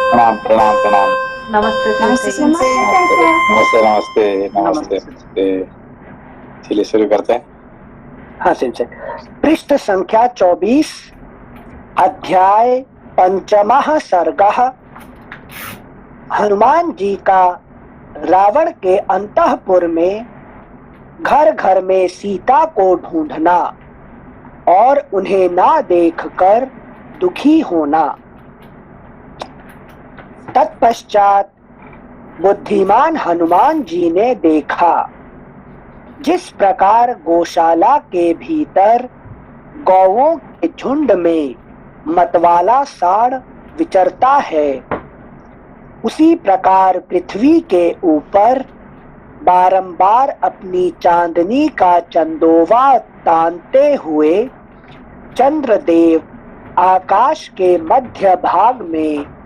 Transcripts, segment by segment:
प्रणाम प्रणाम प्रणाम। नमस्ते नमस्ते सेठ। सेंसे। नमस्ते नमस्ते नमस्ते नमस्ते नमस्ते। नमस्ते। चलिए शुरू करते हैं। हाँ सेंसे। पृष्ठ संख्या 24, अध्याय पंचमः सर्गः। हनुमान जी का रावण के अंतःपुर में घर घर में सीता को ढूंढना और उन्हें ना देखकर दुखी होना। तत्पश्चात बुद्धिमान हनुमान जी ने देखा, जिस प्रकार गौशाला के भीतर गौओं के झुंड में मतवाला सांड विचरता है, उसी प्रकार पृथ्वी के ऊपर बारंबार अपनी चांदनी का चंदोवा तानते हुए चंद्रदेव आकाश के मध्य भाग में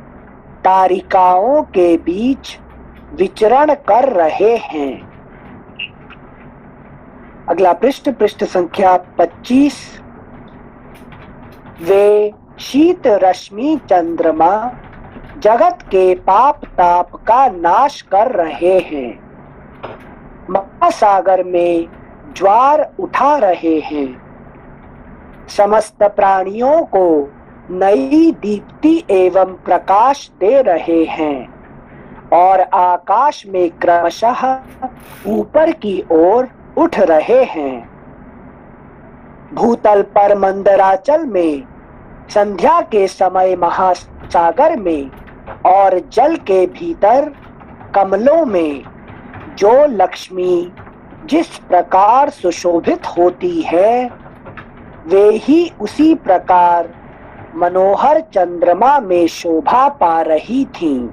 तारिकाओं के बीच विचरण कर रहे हैं। अगला पृष्ठ संख्या 25। वे शीत रश्मि चंद्रमा जगत के पाप ताप का नाश कर रहे हैं, महासागर में ज्वार उठा रहे हैं, समस्त प्राणियों को नई दीप्ति एवं प्रकाश दे रहे हैं और आकाश में क्रमशः ऊपर की ओर उठ रहे हैं। भूतल पर मंदराचल में संध्या के समय महासागर में और जल के भीतर कमलों में जो लक्ष्मी जिस प्रकार सुशोभित होती है, वे ही उसी प्रकार मनोहर चंद्रमा में शोभा पा रही थीं।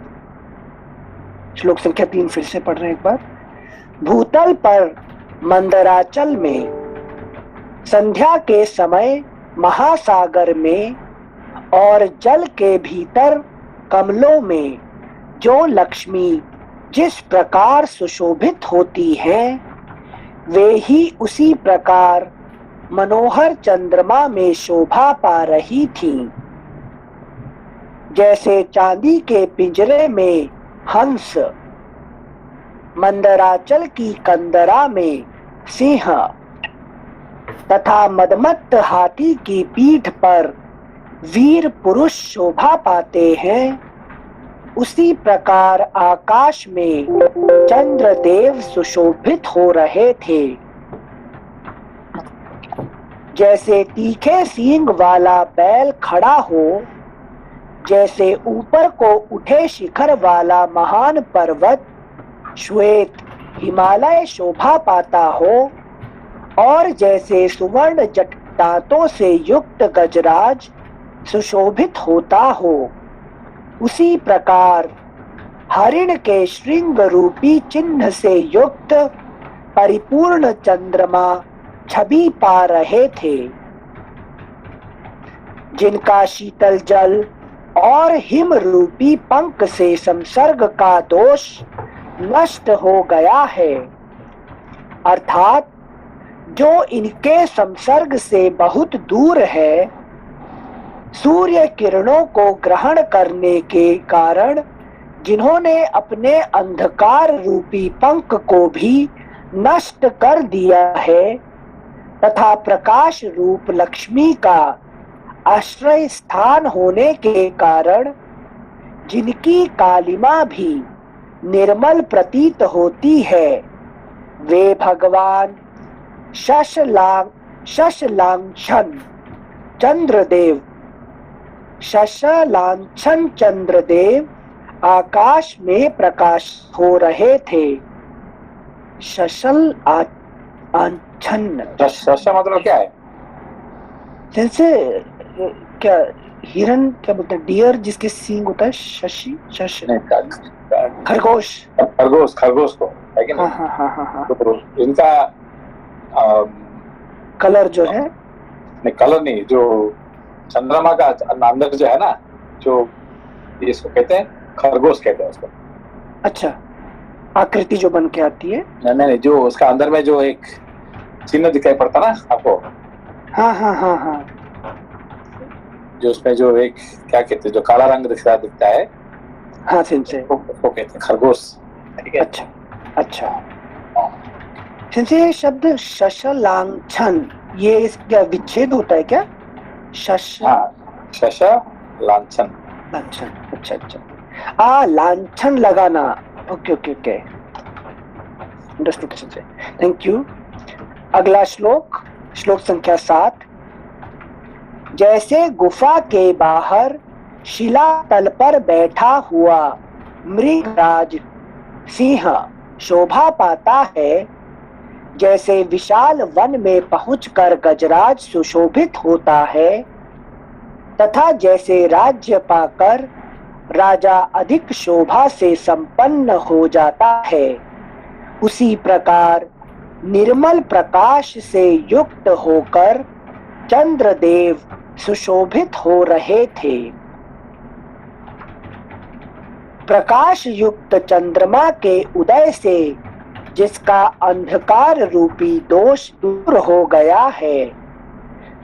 श्लोक संख्या 3 फिर से पढ़ रहे हैं एक बार। भूतल पर मंदराचल में संध्या के समय महासागर में और जल के भीतर कमलों में जो लक्ष्मी जिस प्रकार सुशोभित होती है, वे ही उसी प्रकार मनोहर चंद्रमा में शोभा पा रही थीं। जैसे चांदी के पिंजरे में हंस, मंदराचल की कंदरा में सिंह तथा मदमत्त हाथी की पीठ पर वीर पुरुष शोभा पाते हैं, उसी प्रकार आकाश में चंद्रदेव सुशोभित हो रहे थे। जैसे तीखे सींग वाला बैल खड़ा हो, जैसे ऊपर को उठे शिखर वाला महान पर्वत श्वेत हिमालय शोभा पाता हो, और जैसे सुवर्ण जटातों से युक्त गजराज सुशोभित होता हो, उसी प्रकार हरिण के श्रृंग रूपी चिन्ह से युक्त परिपूर्ण चंद्रमा छवि पा रहे थे, जिनका शीतल जल और हिम रूपी पंख से संसर्ग का दोष नष्ट हो गया है, अर्थात जो इनके संसर्ग से बहुत दूर है, सूर्य किरणों को ग्रहण करने के कारण जिन्होंने अपने अंधकार रूपी पंख को भी नष्ट कर दिया है, तथा प्रकाश रूप लक्ष्मी का आश्रय स्थान होने के कारण जिनकी कालिमा भी निर्मल प्रतीत होती है, वे भगवान शशलांछन चंद्रदेव आकाश में प्रकाश हो रहे थे। शशल आंछन शश मतलब क्या है? जैसे क्या हिरन क्या बोलते हैं, डियर जिसके सींग होता है, शशि शश खरगोश खरगोश खरगोश को है कि नहीं? हाँ हाँ हाँ हाँ। तो इनका कलर जो है, नहीं कलर नहीं, जो चंद्रमा का अंदर जो है ना, जो इसको कहते हैं खरगोश कहते हैं उसको। अच्छा, आकृति जो बन के आती है। नहीं, जो उसका अंदर में जो एक चिन्ह दिखाई पड़ता ना आपको। हाँ हाँ हाँ हाँ। जो उसमें जो एक क्या कहते हैं, जो काला रंग दिखता है, हाँ सिंसे। उसको कहते हैं खरगोश, ठीक है। अच्छा अच्छा। सिंसे शब्द शशलांछन, ये इसका विच्छेद होता है क्या? शश हाँ, शश लांछन। लांछन, अच्छा अच्छा। लांछन लगाना, ओके ओके ओके, अंडरस्टूड सिंसे, थैंक यू। अगला श्लोक, श्लोक संख्या 7। जैसे गुफा के बाहर शिला तल पर बैठा हुआ मृगराज सिंह शोभा पाता है, जैसे विशाल वन में पहुंचकर गजराज सुशोभित होता है, तथा जैसे राज्य पाकर राजा अधिक शोभा से संपन्न हो जाता है, उसी प्रकार निर्मल प्रकाश से युक्त होकर चंद्रदेव सुशोभित हो रहे थे। प्रकाश युक्त चंद्रमा के उदय से जिसका अंधकार रूपी दोष दूर हो गया है,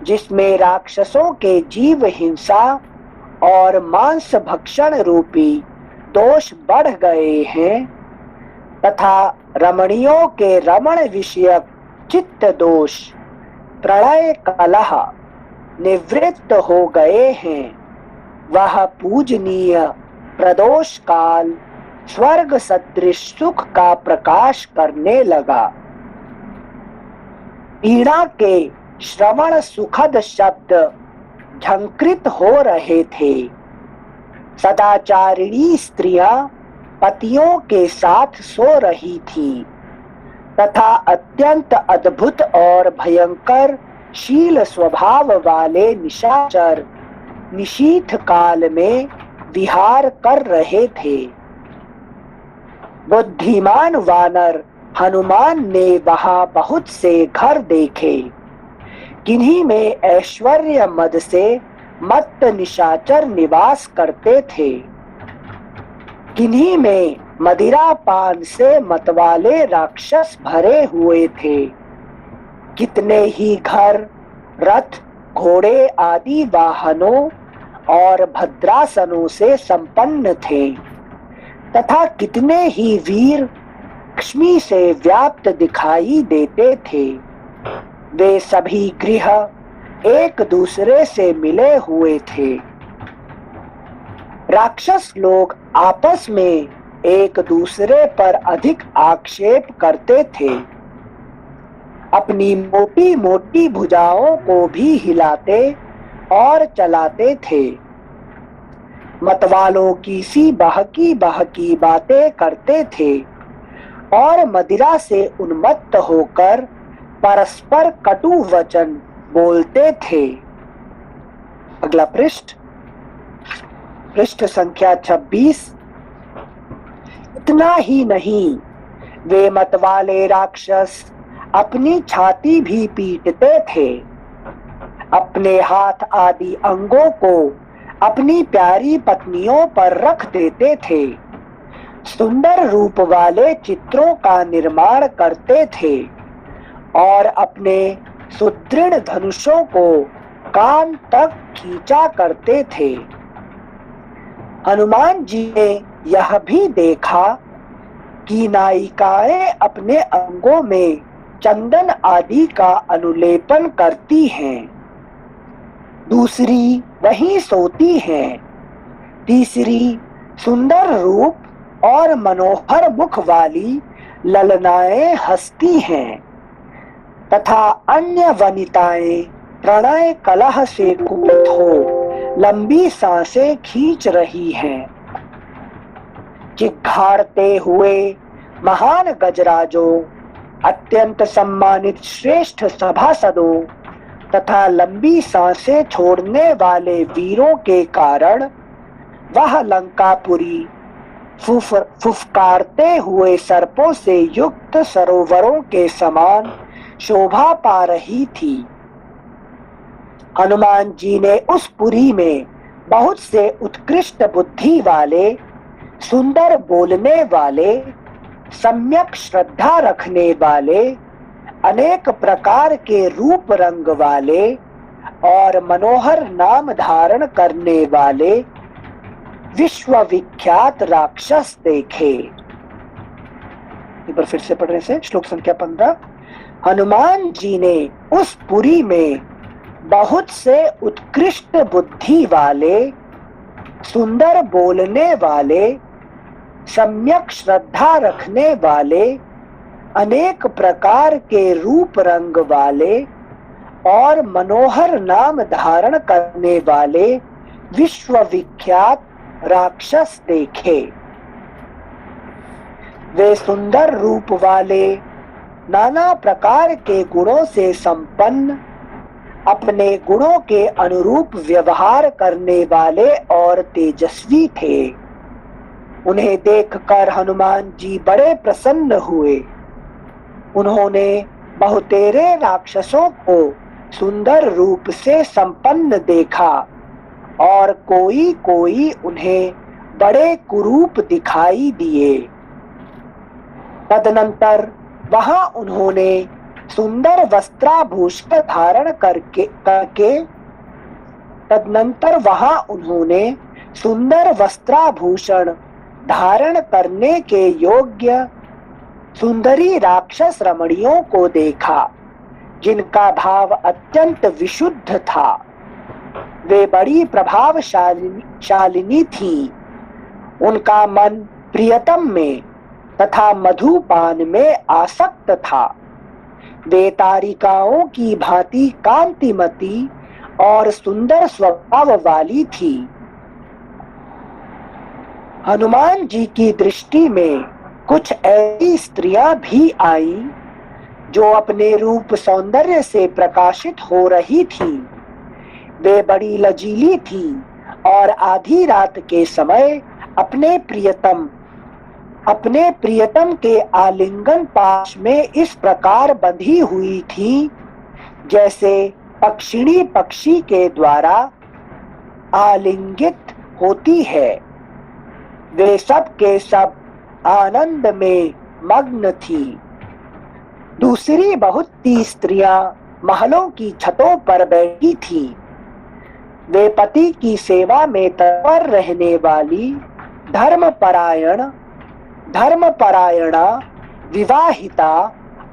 जिसमें राक्षसों के जीव हिंसा और मांस भक्षण रूपी दोष बढ़ गए हैं, तथा रमणियों के रमण विषयक चित्त दोष प्रलय कलह निवृत्त हो गए हैं, वह पूजनीय प्रदोष काल स्वर्ग सदृश सुख का प्रकाश करने लगा। वीणा के श्रवण सुखद शब्द झंकृत हो रहे थे। सदाचारिणी स्त्रियां पतियों के साथ सो रही थी, तथा अत्यंत अद्भुत और भयंकर शील स्वभाव वाले निशाचर निशीथ काल में विहार कर रहे थे। बुद्धिमान वानर हनुमान ने वहां बहुत से घर देखे, किन्हीं में ऐश्वर्य मद से मत्त निशाचर निवास करते थे, किन्हीं में मदिरा पान से मतवाले राक्षस भरे हुए थे, कितने ही घर रथ घोड़े आदि वाहनों और भद्रासनों से संपन्न थे, तथा कितने ही वीर लक्ष्मी से व्याप्त दिखाई देते थे। वे सभी गृह एक दूसरे से मिले हुए थे। राक्षस लोग आपस में एक दूसरे पर अधिक आक्षेप करते थे, अपनी मोटी मोटी भुजाओं को भी हिलाते और चलाते थे, मतवालों की सी बहकी बहकी बातें करते थे और मदिरा से उन्मत्त होकर परस्पर कटु वचन बोलते थे। अगला पृष्ठ, पृष्ठ संख्या 26। इतना ही नहीं, वे मतवाले राक्षस अपनी छाती भी पीटते थे, अपने हाथ आदि अंगों को अपनी प्यारी पत्नियों पर रख देते थे, सुंदर रूप वाले चित्रों का निर्माण करते थे और अपने सुदृढ़ धनुषों को कान तक खींचा करते थे। हनुमान जी ने यह भी देखा कि नायिकाएं अपने अंगों में चंदन आदि का अनुलेपन करती हैं, दूसरी वहीं सोती हैं, तीसरी सुंदर रूप और मनोहर मुख वाली ललनाएं हंसती हैं, तथा अन्य वनिताएं प्रणय कलह से कुपित हो लंबी सांसें खींच रही हैं। चिघाड़ते हुए महान गजराजों, अत्यंत सम्मानित श्रेष्ठ सभासदों तथा लंबी सांसें छोड़ने वाले वीरों के कारण वह लंकापुरी फुफकारते हुए सर्पों से युक्त सरोवरों के समान शोभा पा रही थी। हनुमान जी ने उस पुरी में बहुत से उत्कृष्ट बुद्धि वाले, सुंदर बोलने वाले, सम्यक श्रद्धा रखने वाले, अनेक प्रकार के रूप रंग वाले और मनोहर नाम धारण करने वाले विश्वविख्यात राक्षस देखे। एक बार फिर से पढ़ रहे से श्लोक संख्या 15। हनुमान जी ने उस पुरी में बहुत से उत्कृष्ट बुद्धि वाले, सुंदर बोलने वाले, सम्यक श्रद्धा रखने वाले, अनेक प्रकार के रूप रंग वाले और मनोहर नाम धारण करने वाले विश्वविख्यात राक्षस देखे। वे सुंदर रूप वाले, नाना प्रकार के गुणों से संपन्न, अपने गुणों के अनुरूप व्यवहार करने वाले और तेजस्वी थे। उन्हें देखकर हनुमान जी बड़े प्रसन्न हुए। उन्होंने बहुतेरे राक्षसों को सुंदर रूप से संपन्न देखा और कोई कोई उन्हें बड़े कुरूप दिखाई दिए। तदनंतर वहां उन्होंने सुंदर वस्त्राभूषण धारण करके सुंदर वस्त्राभूषण धारण करने के योग्य सुंदरी राक्षस रमणियों को देखा, जिनका भाव अत्यंत विशुद्ध था। वे बड़ी प्रभावशालिनी थी। उनका मन प्रियतम में तथा मधुपान में आसक्त था। वे तारिकाओं की भांति कांतिमती और सुंदर स्वभाव वाली थी। हनुमान जी की दृष्टि में कुछ ऐसी स्त्रियां भी आईं जो अपने रूप सौंदर्य से प्रकाशित हो रही थी। वे बड़ी लजीली थी और आधी रात के समय अपने प्रियतम के आलिंगन पाश में इस प्रकार बंधी हुई थी, जैसे पक्षिणी पक्षी के द्वारा आलिंगित होती है। वे सब के सब आनंद में मग्न थी। दूसरी बहुत सी स्त्रियां महलों की छतों पर बैठी थी। वे पति की सेवा में तत्पर रहने वाली धर्मपरायणा, विवाहिता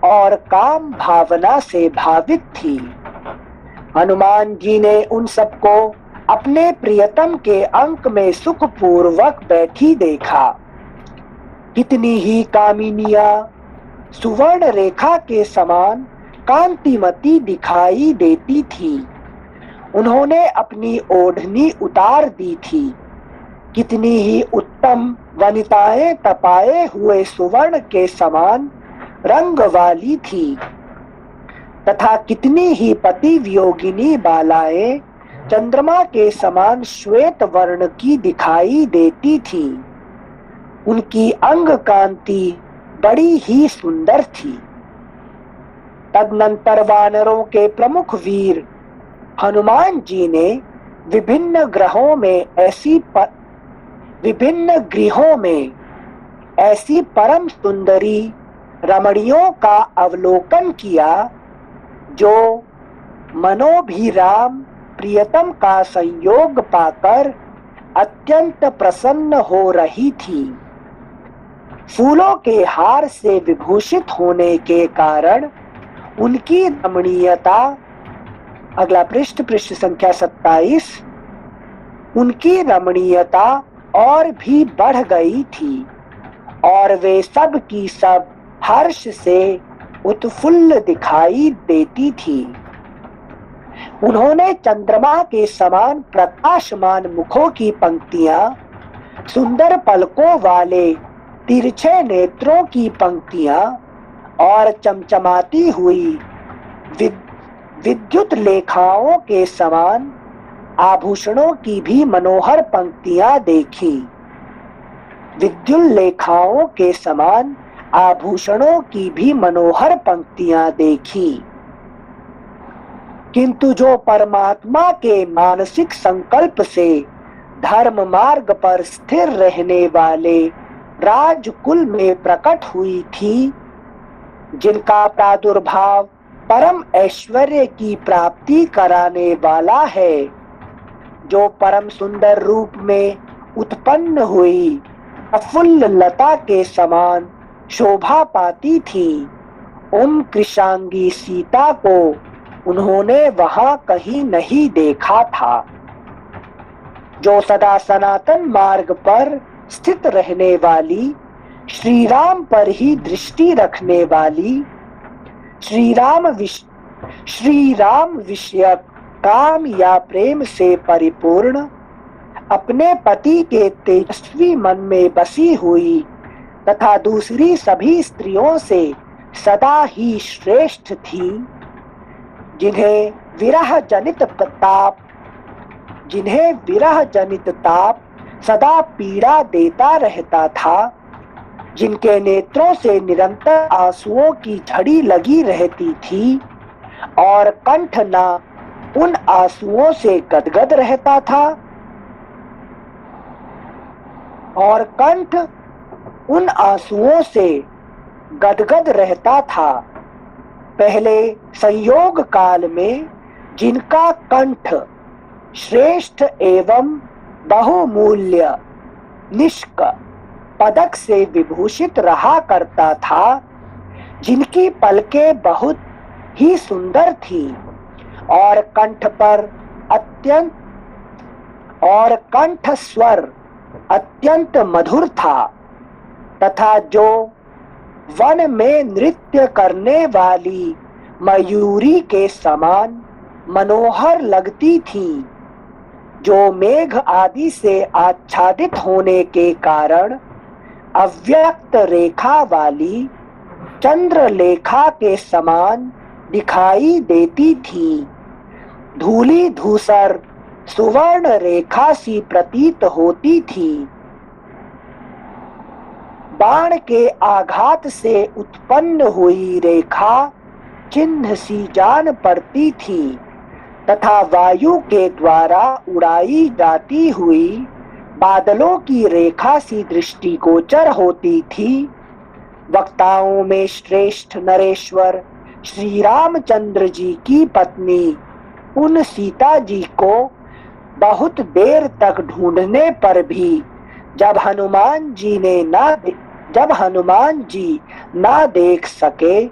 और काम भावना से भावित थी। हनुमान जी ने उन सबको अपने प्रियतम के अंक में सुखपूर्वक बैठी देखा। कितनी ही कामिनियां सुवर्ण रेखा के समान कांतिमती दिखाई देती थी। उन्होंने अपनी ओढ़नी उतार दी थी। कितनी ही उत्तम वनिताएं तपाए हुए सुवर्ण के समान रंग वाली थी तथा कितनी ही पति वियोगिनी बालाएं चंद्रमा के समान श्वेत वर्ण की दिखाई देती थी। उनकी अंग कांति बड़ी ही सुंदर थी। तदनंतर वानरों के प्रमुख वीर हनुमान जी ने विभिन्न गृहों में ऐसी परम सुंदरी रमणियों का अवलोकन किया जो मनोभिराम प्रियतम का संयोग पाकर अत्यंत प्रसन्न हो रही थी। फूलों के हार से विभूषित होने के कारण उनकी रमणीयता, अगला पृष्ठ संख्या 27, उनकी रमणीयता और भी बढ़ गई थी और वे सब की सब हर्ष से उत्फुल्ल दिखाई देती थी। उन्होंने चंद्रमा के समान प्रकाशमान मुखों की पंक्तियां, सुंदर पलकों वाले तिरछे नेत्रों की पंक्तियां और चमचमाती हुई विद्युत लेखाओं के समान आभूषणों की भी मनोहर पंक्तियां देखी। विद्युत लेखाओं के समान आभूषणों की भी मनोहर पंक्तियां देखी। किंतु जो परमात्मा के मानसिक संकल्प से धर्म मार्ग पर स्थिर रहने वाले राजकुल में प्रकट हुई थी, जिनका प्रादुर्भाव परम ऐश्वर्य की प्राप्ति कराने वाला है, जो परम सुंदर रूप में उत्पन्न हुई प्रफुल्ल लता के समान शोभा पाती थी, उन कृशांगी सीता को उन्होंने वहां कहीं नहीं देखा था। जो सदा सनातन मार्ग पर स्थित रहने वाली, श्री राम पर ही दृष्टि रखने वाली, श्री राम विषयक काम या प्रेम से परिपूर्ण, अपने पति के तेजस्वी मन में बसी हुई तथा दूसरी सभी स्त्रियों से सदा ही श्रेष्ठ थी, जिन्हें विरह जनित ताप सदा पीड़ा देता रहता था, जिनके नेत्रों से निरंतर आंसुओं की झड़ी लगी रहती थी और कंठ ना उन आंसुओं से गदगद रहता था, और कंठ उन आंसुओं से गदगद रहता था। पहले संयोग काल में जिनका कंठ श्रेष्ठ एवं बहुमूल्य निष्क पदक से विभूषित रहा करता था, जिनकी पलकें बहुत ही सुंदर थी और कंठ स्वर अत्यंत मधुर था, तथा जो वन में नृत्य करने वाली मयूरी के समान मनोहर लगती थी, जो मेघ आदि से आच्छादित होने के कारण अव्यक्त रेखा वाली चंद्रलेखा के समान दिखाई देती थी, धूली धूसर सुवर्ण रेखा सी प्रतीत होती थी। बाण के आघात से उत्पन्न हुई रेखा चिन्ह सी जान पड़ती थी, तथा वायु के द्वारा उड़ाई जाती हुई बादलों की रेखा सी दृष्टिगोचर होती थी। वक्ताओं में श्रेष्ठ नरेश्वर श्री रामचंद्र जी की पत्नी उन सीता जी को बहुत देर तक ढूंढने पर भी जब हनुमान जी ना देख सके,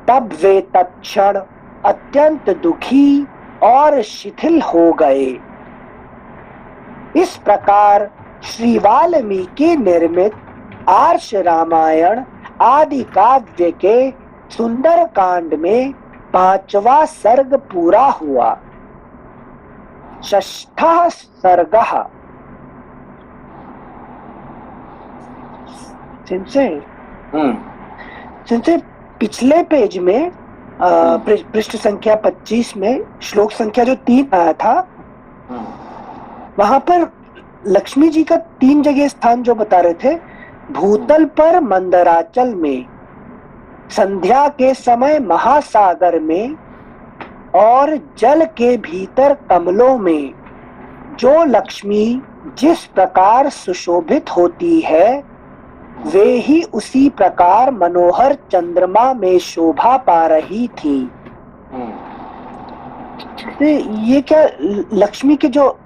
तब वे तत्क्षण अत्यंत दुखी और शिथिल हो गए। इस प्रकार श्री वाल्मीकि निर्मित आर्ष रामायण आदि काव्य के सुंदर कांड में 5वां सर्ग पूरा हुआ। षष्ठः सर्गः। सिंचे पिछले पेज में पृष्ठ संख्या 25 में श्लोक संख्या जो 3 आया था, वहां पर लक्ष्मी जी का 3 जगह स्थान जो बता रहे थे, भूतल पर मंदराचल में, संध्या के समय महासागर में, और जल के भीतर कमलों में जो लक्ष्मी जिस प्रकार सुशोभित होती है, वे ही उसी प्रकार मनोहर चंद्रमा में शोभा पा रही थी। तो ये क्या लक्ष्मी के जो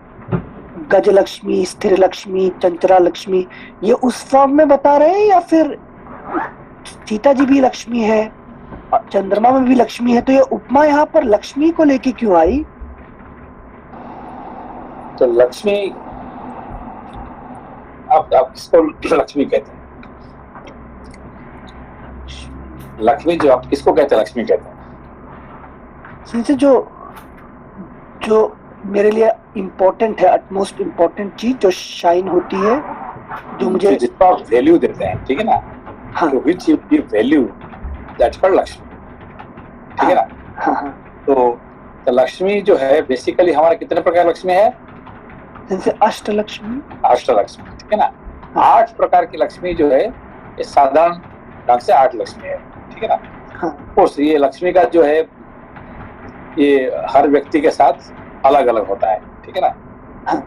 गजलक्ष्मी, स्थिर लक्ष्मी, चंचला लक्ष्मी, ये उस फॉर्म में बता रहे हैं, या फिर सीता जी भी लक्ष्मी है, चंद्रमा में भी लक्ष्मी है? तो ये उपमा यहाँ पर लक्ष्मी को लेके क्यों आई? तो लक्ष्मी, आप किसको लक्ष्मी कहते हैं? लक्ष्मी जो आप किसको कहते हैं लक्ष्मी कहते हैं? जो मेरे लिए इम्पोर्टेंट है, अटमोस्ट इम्पोर्टेंट चीज जो शाइन होती है, जो मुझे जिसको आप वैल्यू देते हैं, ठीक है ना? हाँ, तो which you give value, that's called Lakshmi, ठीक है ना? हाँ। तो लक्ष्मी जो है बेसिकली हमारे कितने प्रकार लक्ष्मी है? जैसे अष्टलक्ष्मी, ठीक है ना? 8 प्रकार की लक्ष्मी जो है, ये साधारण ढंग से 8 लक्ष्मी है, ठीक है ना? हाँ। ये लक्ष्मी का जो है ये हर व्यक्ति के साथ अलग अलग होता है, ठीक है ना? हाँ।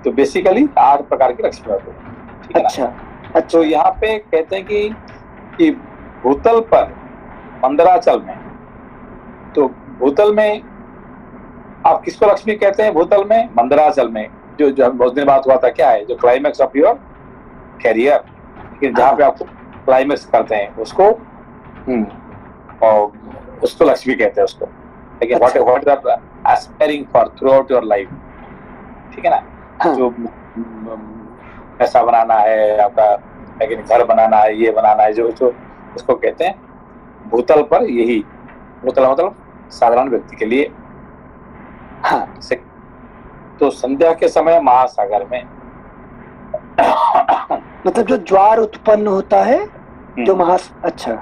तो बेसिकली 8 प्रकार की लक्ष्मी होती है, ठीक है ना? अच्छा। तो यहाँ पे कहते हैं कि भूतल पर मंदराचल में, तो भूतल में आप किसको लक्ष्मी कहते हैं? भूतल में, मंदराचल में, जो जो हम बहुत दिन बात हुआ था, क्या है जो क्लाइमैक्स ऑफ योर कैरियर, कि जहाँ पे आपको क्लाइमैक्स करते हैं उसको और उसको लक्ष्मी कहते हैं उसको। लेकिन what what are aspiring for throughout your life, ठीक है ना। हाँ। जो पैसा बनाना है आपका, लेकिन घर बनाना है, ये बनाना है, जो जो उसको कहते हैं भूतल पर, यही भूतल मतलब साधारण व्यक्ति के लिए। हाँ। तो संध्या के समय महासागर में मतलब जो ज्वार उत्पन्न होता है, जो अच्छा,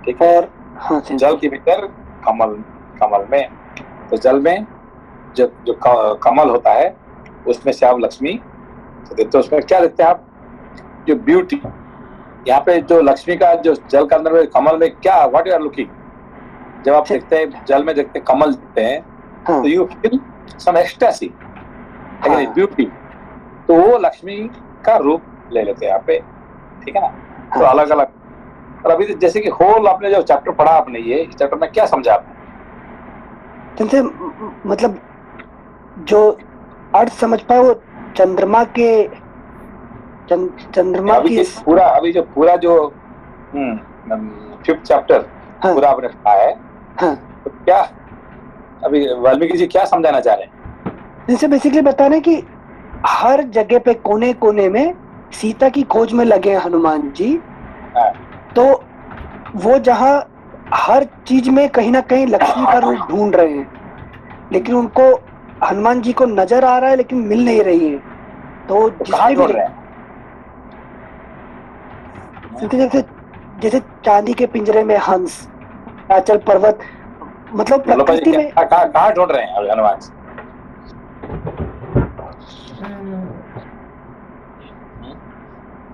ठीक है। और हाँ, जल के भीतर कमल, कमल में, तो जल में जो जो कमल होता है उसमें से आप लक्ष्मी तो देखते, उसमें क्या देखते हैं आप, जो ब्यूटी। यहाँ पे जो लक्ष्मी का जो जल के अंदर में कमल में क्या, व्हाट यू आर लुकिंग, जब आप देखते हैं जल में देखते हैं कमल देखते हैं, हाँ। तो यू फील सम एक्सटेसी, हाँ। ब्यूटी। तो वो लक्ष्मी का रूप ले लेते हैं यहाँ पे, ठीक है ना। हाँ। तो अलग अलग, और अभी जैसे कि होल आपने जो चैप्टर पढ़ा आपने, ये चैप्टर में क्या समझा आपने? जैसे मतलब जो अर्थ समझ पाए वो चंद्रमा के चंद्रमा अभी की जो पूरा जो 5th चैप्टर हाँ। पूरा आपने पढ़ा है, हाँ। तो क्या अभी वाल्मीकि जी क्या समझाना चाह रहे हैं? जैसे बेसिकली बता रहे हैं कि हर जगह पे कोने कोने में सीता की खोज में लगे हैं हनुमान जी। हाँ। तो वो जहाँ हर चीज में कहीं ना कहीं लक्ष्मी का रूप ढूंढ रहे हैं, लेकिन उनको हनुमान जी को नजर आ रहा है लेकिन मिल नहीं रही है। तो कहाँ जिसने ढूंढ भी रहे हैं? जैसे जैसे चांदी के पिंजरे में हंस, हिमाचल पर्वत, मतलब प्रकृति में कहाँ ढूंढ रहे हैं हनुमान जी?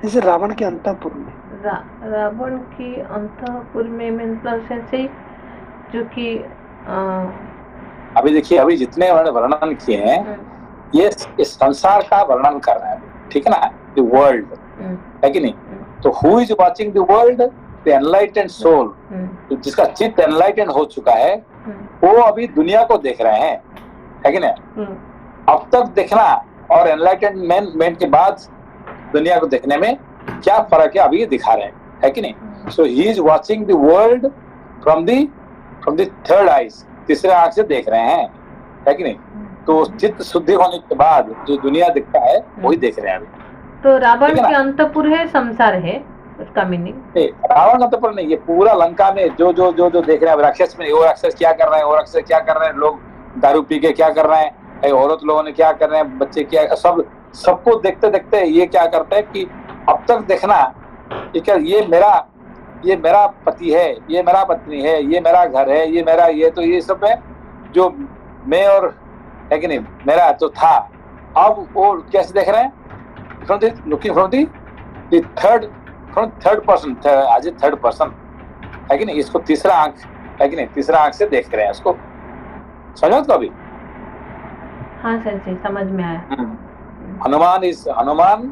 जैसे रावण के अंतःपुर में, रावण की अंतःपुर में मतलब से जो कि अभी देखिए, अभी जितने उन्होंने वर्णन किए हैं ये इस संसार का वर्णन कर रहे हैं, ठीक है ना, द वर्ल्ड, है कि नहीं। तो who is watching the world? The enlightened soul, जिसका चित्त एनलाइटेंड हो चुका है, वो अभी दुनिया को देख रहे हैं, है कि नहीं। अब तक देखना और एनलाइटेंमेंट के बाद दुनिया को देखने में क्या फर्क है, अभी ये दिखा रहे हैं, है कि नहीं। So he is watching the world from the third eyes, तीसरे आंख से देख रहे हैं, है कि नहीं। तो चित्त शुद्धि होने के बाद जो दुनिया दिखता है वही देख रहे हैं अभी। तो रावण के अंतःपुर है, संसार है, उसका मीनिंग रावण अंतःपुर नहीं, ये पूरा लंका में जो जो जो जो देख रहे हैं राक्षस में, वो राक्षस क्या कर रहे हैं, वो राक्षस क्या कर रहे हैं, लोग दारू पी के क्या कर रहे हैं, औरत लोगों ने क्या कर रहे हैं, बच्चे क्या, सबको देखते देखते ये क्या करते हैं कि अब तक देखना कि क्या ये मेरा पति है, ये मेरा पत्नी है, ये मेरा घर है, ये मेरा ये, तो ये सब है जो मैं, और है कि नहीं, मेरा तो था। अब वो कैसे देख रहे हैं? Looking from the third person, आज थर्ड पर्सन, है कि नहीं। इसको तीसरा आंख, है कि नहीं, तीसरा आंख से देख रहे हैं उसको। समझो तो अभी? हाँ सर जी, समझ में आया। हनुमान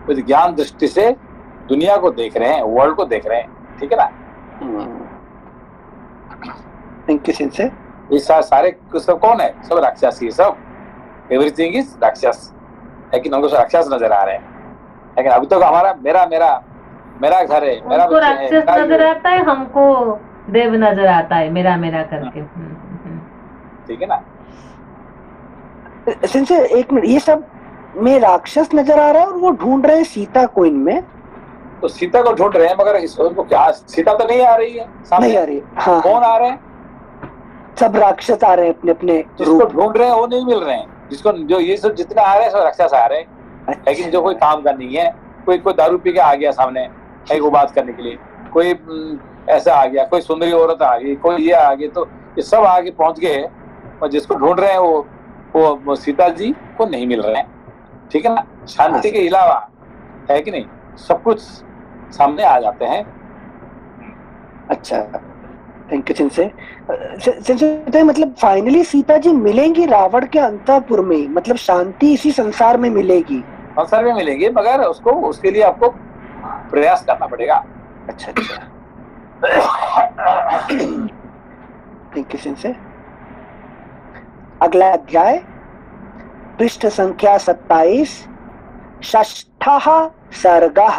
विद ज्ञान दृष्टि से दुनिया को देख रहे हैं, वर्ल्ड को देख रहे हैं, ठीक है ना। थैंक यू सिंसे। ये सारे सब कौन है? सब राक्षस ही, सब एवरीथिंग इज राक्षस, है कि उनको राक्षस नजर आ रहे हैं। लेकिन अभी तक हमारा मेरा घर है, मेरा बच्चा है, राक्षस नजर आता है, हमको देव नजर आता है, मेरा करके, ठीक है ना। सिंसे एक मिनट, ये सब में राक्षस नजर आ रहा है और वो ढूंढ रहे हैं सीता को इनमें। तो सीता को ढूंढ रहे हैं, मगर उनको क्या सीता तो नहीं आ रही है सामने, नहीं आ रही। हाँ, कौन आ रहे हैं? सब राक्षस आ रहे हैं अपने अपने। जिसको ढूंढ रहे हैं वो नहीं मिल रहे हैं, जिसको जो ये सब जितने आ रहे हैं सब राक्षस आ रहे हैं। अच्छा। लेकिन जो कोई काम का नहीं है, कोई दारू पी के आ गया सामने वो बात करने के लिए, कोई ऐसा आ गया, कोई सुंदरी औरत आ गई, कोई ये आ गई, तो ये सब आगे पहुंच गए, और जिसको ढूंढ रहे हैं वो सीता जी को नहीं मिल रहे हैं, ठीक है ना। शांति के अलावा, है कि नहीं, सब कुछ सामने आ जाते हैं। अच्छा, थैंक यू सिंसे। मतलब फाइनली सीता जी मिलेंगी रावण के अंतःपुर में, मतलब शांति इसी संसार में मिलेगी, संसार में मिलेगी, मगर उसके लिए आपको प्रयास करना पड़ेगा। अच्छा थैंक यू सिंसे। अगला अध्याय पृष्ठ संख्या 27, षष्ठः सर्गः।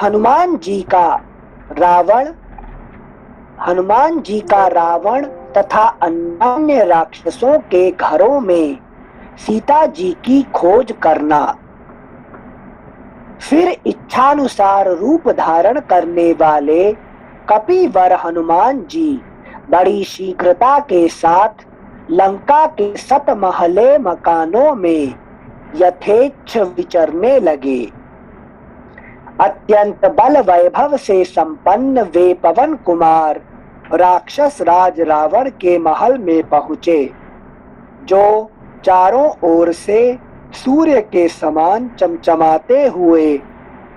हनुमान जी का रावण तथा अन्य राक्षसों के घरों में सीता जी की खोज करना। फिर इच्छानुसार रूप धारण करने वाले कपिवर हनुमान जी बड़ी शीघ्रता के साथ लंका के 7 महले मकानों में यथेच्छ विचरने लगे। अत्यंत बल वैभव से संपन्न वे पवन कुमार राक्षस राज रावण के महल में पहुंचे, जो चारों ओर से सूर्य के समान चमचमाते हुए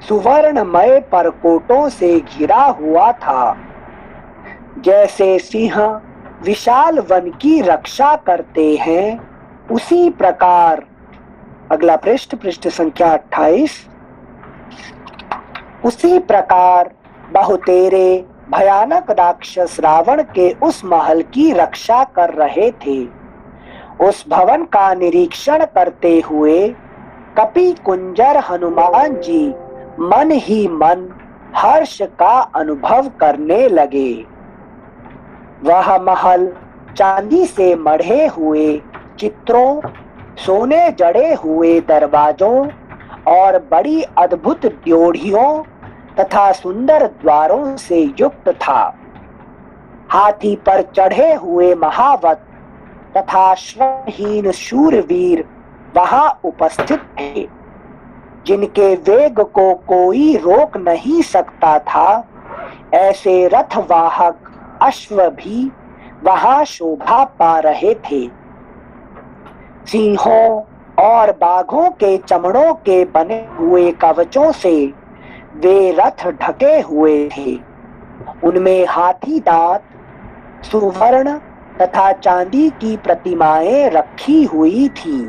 सुवर्णमय परकोटों से घिरा हुआ था। जैसे सिंह विशाल वन की रक्षा करते हैं, उसी प्रकार, अगला पृष्ठ संख्या 28, उसी प्रकार बहुतेरे भयानक राक्षस रावण के उस महल की रक्षा कर रहे थे। उस भवन का निरीक्षण करते हुए कपि कुंजर हनुमान जी मन ही मन हर्ष का अनुभव करने लगे। वह महल चांदी से मढ़े हुए चित्रों, सोने जड़े हुए दरवाजों और बड़ी अद्भुत ड्योढ़ियों तथा सुंदर द्वारों से युक्त था। हाथी पर चढ़े हुए महावत तथा श्रमहीन शूरवीर वहां उपस्थित थे, जिनके वेग को कोई रोक नहीं सकता था। ऐसे रथवाहक अश्व भी वहां शोभा पा रहे थे। सिंहों और बाघों के चमड़ों के बने हुए कवचों से वे रथ ढके हुए थे। उनमें हाथी दांत, सुवर्ण तथा चांदी की प्रतिमाएं रखी हुई थी।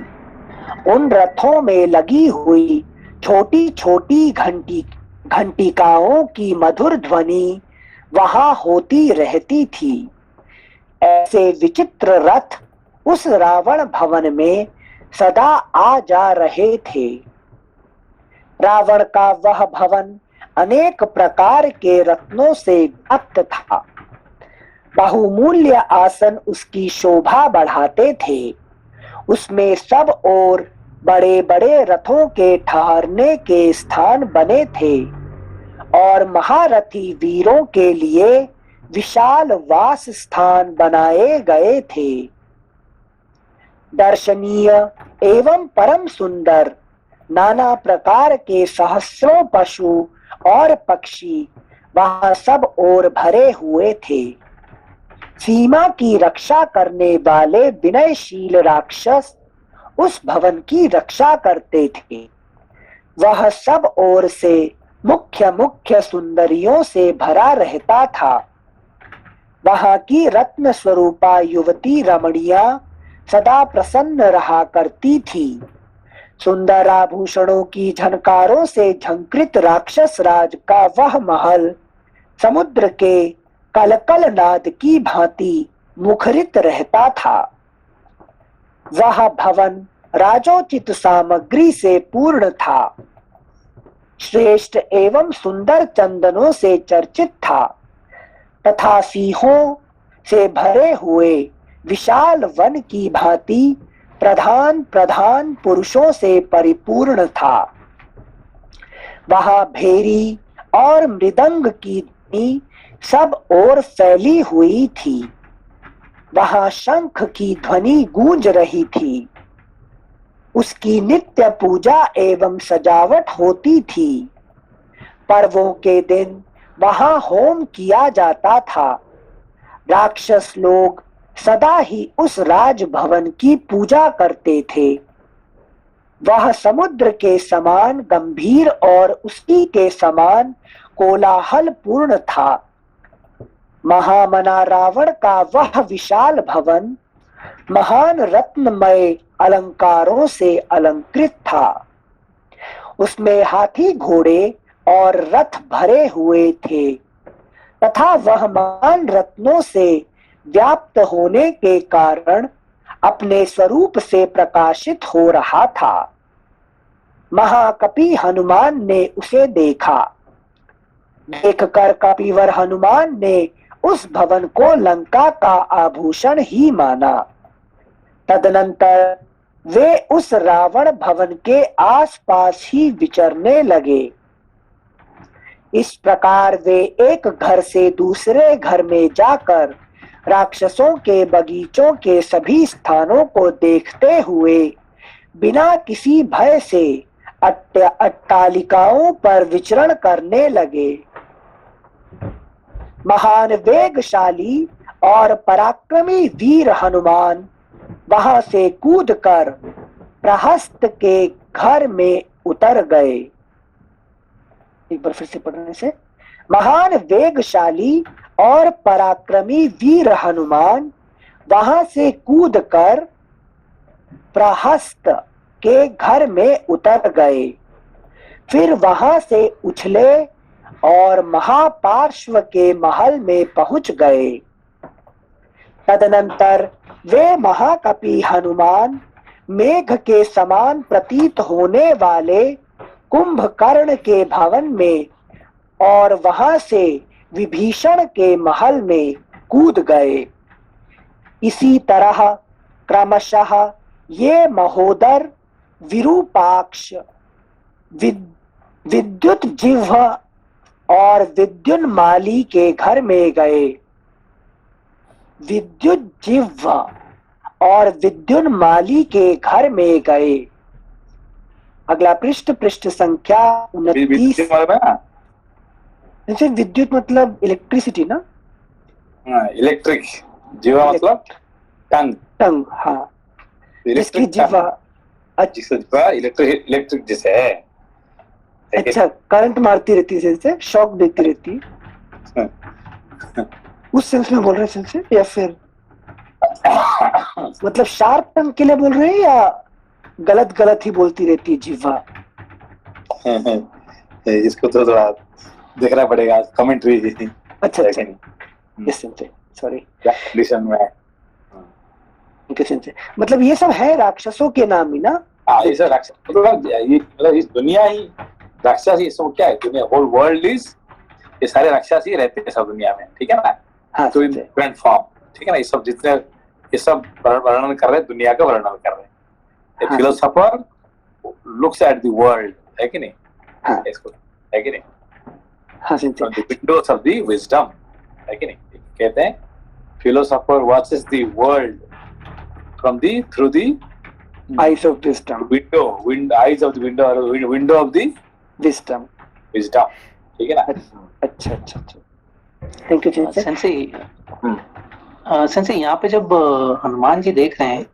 उन रथों में लगी हुई छोटी छोटी घंटिकाओं की मधुर ध्वनि वहां होती रहती थी। ऐसे विचित्र रथ उस रावण भवन में सदा आ जा रहे थे। रावण का वह भवन अनेक प्रकार के रत्नों से व्याप्त था। बहुमूल्य आसन उसकी शोभा बढ़ाते थे। उसमें सब ओर बड़े बड़े रथों के ठहरने के स्थान बने थे और महारथी वीरों के लिए विशाल वास स्थान बनाए गए थे। दर्शनीय एवं परम सुंदर नाना प्रकार के सहस्रों पशु और पक्षी वहां सब ओर भरे हुए थे। सीमा की रक्षा करने वाले विनयशील राक्षस उस भवन की रक्षा करते थे। वह सब ओर से मुख्य मुख्य सुंदरियों से भरा रहता था। वहां की रत्न स्वरूपा युवती रमणियां सदा प्रसन्न रहा करती थी। सुंदर आभूषणों की झनकारों से झंकृत राक्षस राज का वह महल समुद्र के कलकल नाद की भांति मुखरित रहता था। वह भवन राजोचित सामग्री से पूर्ण था। श्रेष्ठ एवं सुंदर चंदनों से चर्चित था तथा सिंहों से भरे हुए विशाल वन की भांति प्रधान प्रधान पुरुषों से परिपूर्ण था। वहां भेरी और मृदंग की ध्वनि सब ओर फैली हुई थी। वहां शंख की ध्वनि गूंज रही थी। उसकी नित्य पूजा एवं सजावट होती थी। पर्वों के दिन वहां होम किया जाता था। राक्षस लोग सदा ही उस राजभवन की पूजा करते थे। वह समुद्र के समान गंभीर और उसी के समान कोलाहल पूर्ण था। महामना रावण का वह विशाल भवन महान रत्नमय अलंकारों से अलंकृत था। उसमें हाथी घोड़े और रथ भरे हुए थे तथा वह महान रत्नों से व्याप्त होने के कारण अपने स्वरूप से प्रकाशित हो रहा था। महाकपि हनुमान ने उसे देखा। देखकर कपिवर हनुमान ने उस भवन को लंका का आभूषण ही माना। तदनंतर वे उस रावण भवन के आसपास ही विचरने लगे। इस प्रकार वे एक घर से दूसरे घर में जाकर राक्षसों के बगीचों के सभी स्थानों को देखते हुए बिना किसी भय से अट्टालिकाओं पर विचरण करने लगे। महान वेगशाली और पराक्रमी वीर हनुमान वहां से कूदकर प्रहस्त के घर में उतर गए। एक बार फिर से पढ़ने से, महान वेगशाली और पराक्रमी वीर हनुमान वहां से कूदकर प्रहस्त के घर में उतर गए। फिर वहां से उछले और महापार्श्व के महल में पहुंच गए। तदनंतर वे महाकपि हनुमान मेघ के समान प्रतीत होने वाले कुंभकर्ण के भवन में और वहां से विभीषण के महल में कूद गए। इसी तरह क्रमशः ये महोदर विरूपाक्ष, विद्युत जिह्व और विद्युन्माली के घर में गए। विद्युत जिह्व और विद्युन्माली के घर में गए। अगला पृष्ठ संख्या 29। जैसे विद्युत मतलब इलेक्ट्रिसिटी ना? इलेक्ट्रिक। जीवा मतलब टंग। हाँ, जिसकी जीवा इलेक्ट्रिक जैसे है। अच्छा, करंट मारती रहती है, जैसे शॉक देती रहती है, उस सेंस में बोल रहे सेंस से, या फिर मतलब शार्प टंग के लिए बोल रहे हैं, या गलत ही बोलती रहती है जीवा? इसको तो थोड़ा देखना पड़ेगा, कमेंट्री। अच्छा, सॉरी, मतलब ये सब है राक्षसों के नाम ही ना? ये सब राक्षस मतलब इस दुनिया ही राक्षस ही, सब क्या है, दुनिया होल वर्ल्ड इज, ये सारे राक्षस ही रहते हैं सब दुनिया में, ठीक है ना? हाँ, तो इन डिफरेंट फॉर्म, ठीक है ना? ये सब जितने, ये सब वर्णन कर रहे हैं, दुनिया का वर्णन कर रहे हैं। A philosopher looks at the world, है कि नहीं? हाँ, इसको है कि नहीं? हाँ, From the windows of the wisdom, है कि नहीं? कहते हैं philosopher watches the world through the eyes of wisdom, eyes of the window of the wisdom, ठीक है ना? अच्छा, थैंक यू सेंसे। यहाँ पे जब हनुमान जी देख रहे हैं,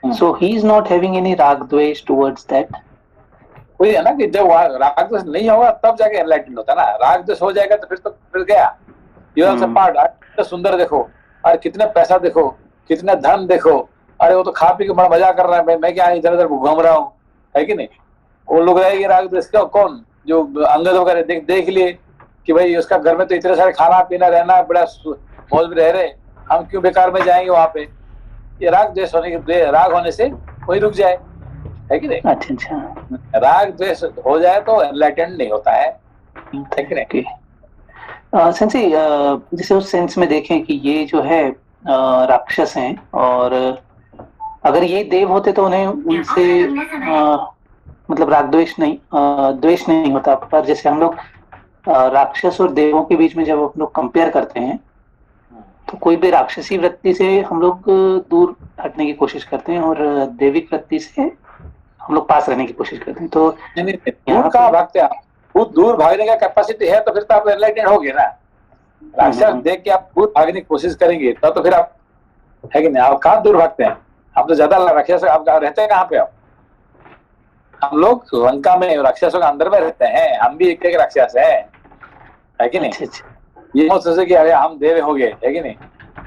so he is not having any राग द्वेष towards that. वही है ना कि जब राग द्वेष नहीं होगा तब जाके एनलाइटमेंट होता है ना। राग द्वेष हो जाएगा तो फिर गया। ये वाला पार्ट, कितना सुंदर देखो, अरे कितना पैसा देखो, कितना धन देखो, अरे वो तो खा पी के बड़ा मजा कर रहा है, मैं क्या इधर उधर घूम रहा हूँ, है कि नहीं? वो लोग रहेंगे राग द्वेष का, कौन जो अंगद वगैरह देख लिए कि भाई उसका घर में तो इतने सारे खाना पीना रहना, बड़ा मौज में रह रहे, हम क्यों बेकार में जाएंगे वहां पे? ये राग द्वेष राग होने से वही रुक जाए, है कि नहीं? अच्छा, राग द्वेष हो जाए तो एनलाइटेंड नहीं होता है कि नहीं? सेंसे, जैसे उस सेंस में देखें कि ये जो है राक्षस हैं, और अगर ये देव होते तो उन्हें उनसे मतलब राग द्वेष नहीं होता। पर जैसे हम लोग राक्षस और देवों के बीच में जब हम लोग कंपेयर करते हैं, तो कोई भी राक्षसी वृत्ति से हम लोग दूर हटने की कोशिश करते हैं, और दैविक वृत्ति से हम लोग पास रहने की कोशिश करते हैं। तो दूर कहाँ भागते हैं? दूर भागने का कैपेसिटी है तो फिर तो आप एनलाइटेंड हो गए ना। राक्षस देख के आप दूर भागने की कोशिश करेंगे तो फिर आप, है कि नहीं? आप कहाँ दूर भागते हैं? आप तो ज्यादा राक्षस, आप रहते हैं कहाँ पे? आप, हम लोग लंका में राक्षसों के अंदर में रहते हैं, हम भी एक राक्षस है कि नहीं? ये मत सोचे कि अरे हम देव हो गए, है कि नहीं?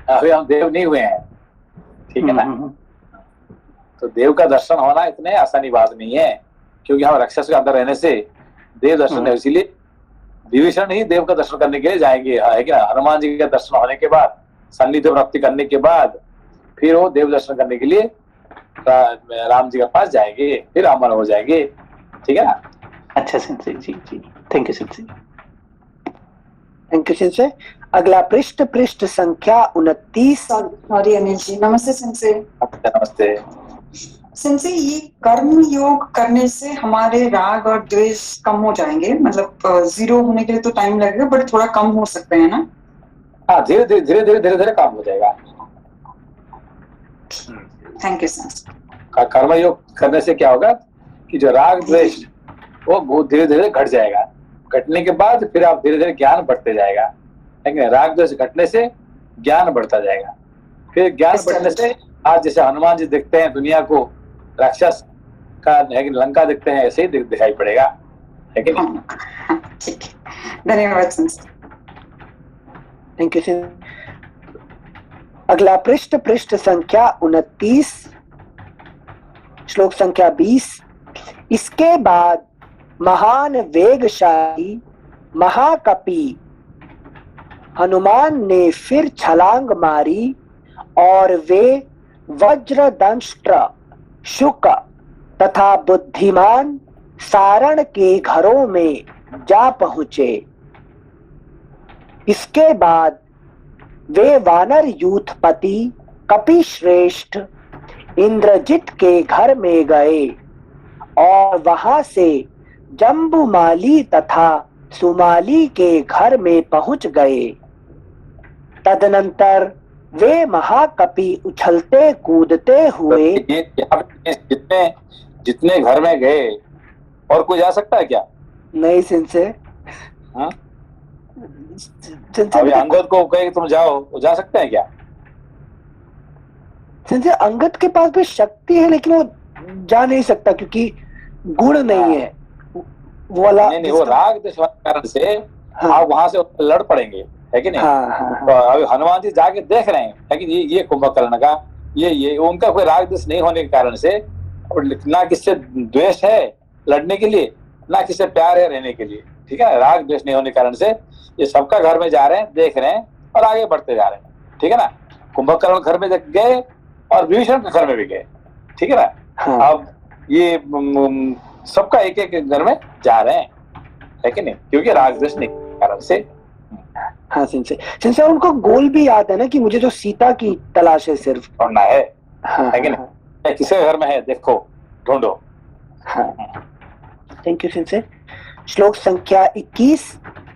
अभी हम देव नहीं हुए हैं, ठीक है ना? तो देव का दर्शन होना इतने आसानी बात नहीं है, क्योंकि हम राक्षस के अंदर रहने से देव दर्शन है। इसीलिए विभीषण ही देव का दर्शन करने के लिए जाएंगे, है कि ना? हनुमान जी का दर्शन होने के बाद, सान्निध्य प्राप्ति करने के बाद फिर वो देव दर्शन करने के लिए राम जी के पास जाएंगे, फिर अमर हो जाएंगे, ठीक है ना। अच्छा सेंसे जी जी, thank you sensei. Thank you sensei. अगला पृष्ठ संख्या 29। सॉरी अनिल जी, नमस्ते सेंसे। नमस्ते। सेंसे, ये कर्म योग करने से हमारे राग और द्वेष कम हो जाएंगे, मतलब जीरो होने के लिए तो टाइम लगेगा बट थोड़ा कम हो सकते हैं ना? हाँ, धीरे धीरे काम हो जाएगा। Thank you sensei. कर्म योग करने से क्या होगा कि जो राग द्वेष वो धीरे धीरे घट जाएगा। घटने के बाद फिर आप धीरे धीरे ज्ञान बढ़ते जाएगा, लेकिन राग द्वेष घटने से ज्ञान बढ़ता जाएगा। फिर ज्ञान बढ़ने से आज जैसे हनुमान जी देखते हैं दुनिया को, राक्षस का लंका देखते हैं, ऐसे ही दिखाई पड़ेगा, है कि नहीं? ठीक है, धन्यवाद सेंसे। Thank you sensei. अगला पृष्ठ संख्या 29, श्लोक संख्या 20। इसके बाद महान वेगशाली महाकपि हनुमान ने फिर छलांग मारी और वे वज्रदंष्ट्र शुक तथा बुद्धिमान सारण के घरों में जा पहुंचे। इसके बाद वे वानर यूथपति कपिश्रेष्ठ इंद्रजित के घर में गए और वहां से जम्बुमाली तथा सुमाली के घर में पहुंच गए। तदनंतर वे महाकपि उछलते कूदते हुए जितने घर में गए, और कोई जा सकता है क्या? नहीं सेंसे। अभी अंगद को कहे तुम जाओ, वो जा सकते हैं क्या? सेंसे अंगद के पास भी शक्ति है लेकिन वो जा नहीं सकता क्योंकि गुण नहीं है वो वाला। नहीं, वो राग द्वेष के कारण से आप वहां से लड़ पड़ेंगे, है कि नहीं? तो अभी हनुमान जी जाके देख रहे हैं, लेकिन ये कुंभकर्ण का ये उनका कोई राग द्वेष नहीं होने के कारण से, ना किससे द्वेष है लड़ने के लिए, ना किससे प्यार है रहने के लिए, ठीक है। राग द्वेष नहीं होने के कारण से ये सबका घर में जा रहे हैं, देख रहे हैं और आगे बढ़ते जा रहे हैं, ठीक है ना। कुंभकर्ण घर में गए और विभीषण के घर में भी गए, ठीक है ना। अब ये सबका एक एक घर में जा रहे हैं, है कि नहीं, क्योंकि राग द्वेष नहीं के कारण से। हाँ सिंसे उनको गोल भी याद है ना कि मुझे जो सीता की तलाश है सिर्फ ढूंढना है, है कि नहीं? किसके घर में है देखो, ढूंढो। थैंक यू सिंसे। श्लोक संख्या 21।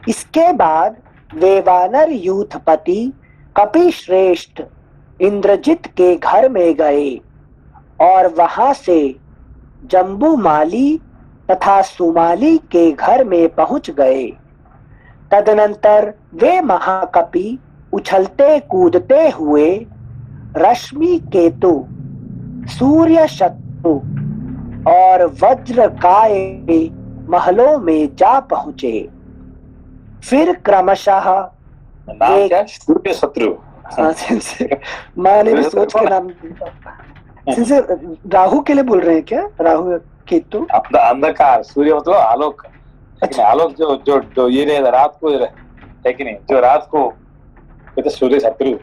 इसके बाद वे वानर यूथपति कपिश्रेष्ठ इंद्रजित के घर में गए और वहां से जम्बुमाली तथा सुमाली के घर में पहुंच गए। तदनंतर वे महाकपि उछलते कूदते हुए रश्मि केतु सूर्य शत्रु और वज्रकाय के महलों में जा पहुंचे। फिर क्रमशः नाम क्या? सूर्य शत्रु। माँ ने भी सोच के नाम सिंसे राहु के लिए बोल रहे हैं क्या? राहु केतु अंधकार, सूर्य मतलब आलोक, अच्छा। आलोक जो ये रहे रात को, है कि नहीं, जो रात को तो सूर्य शत्रु,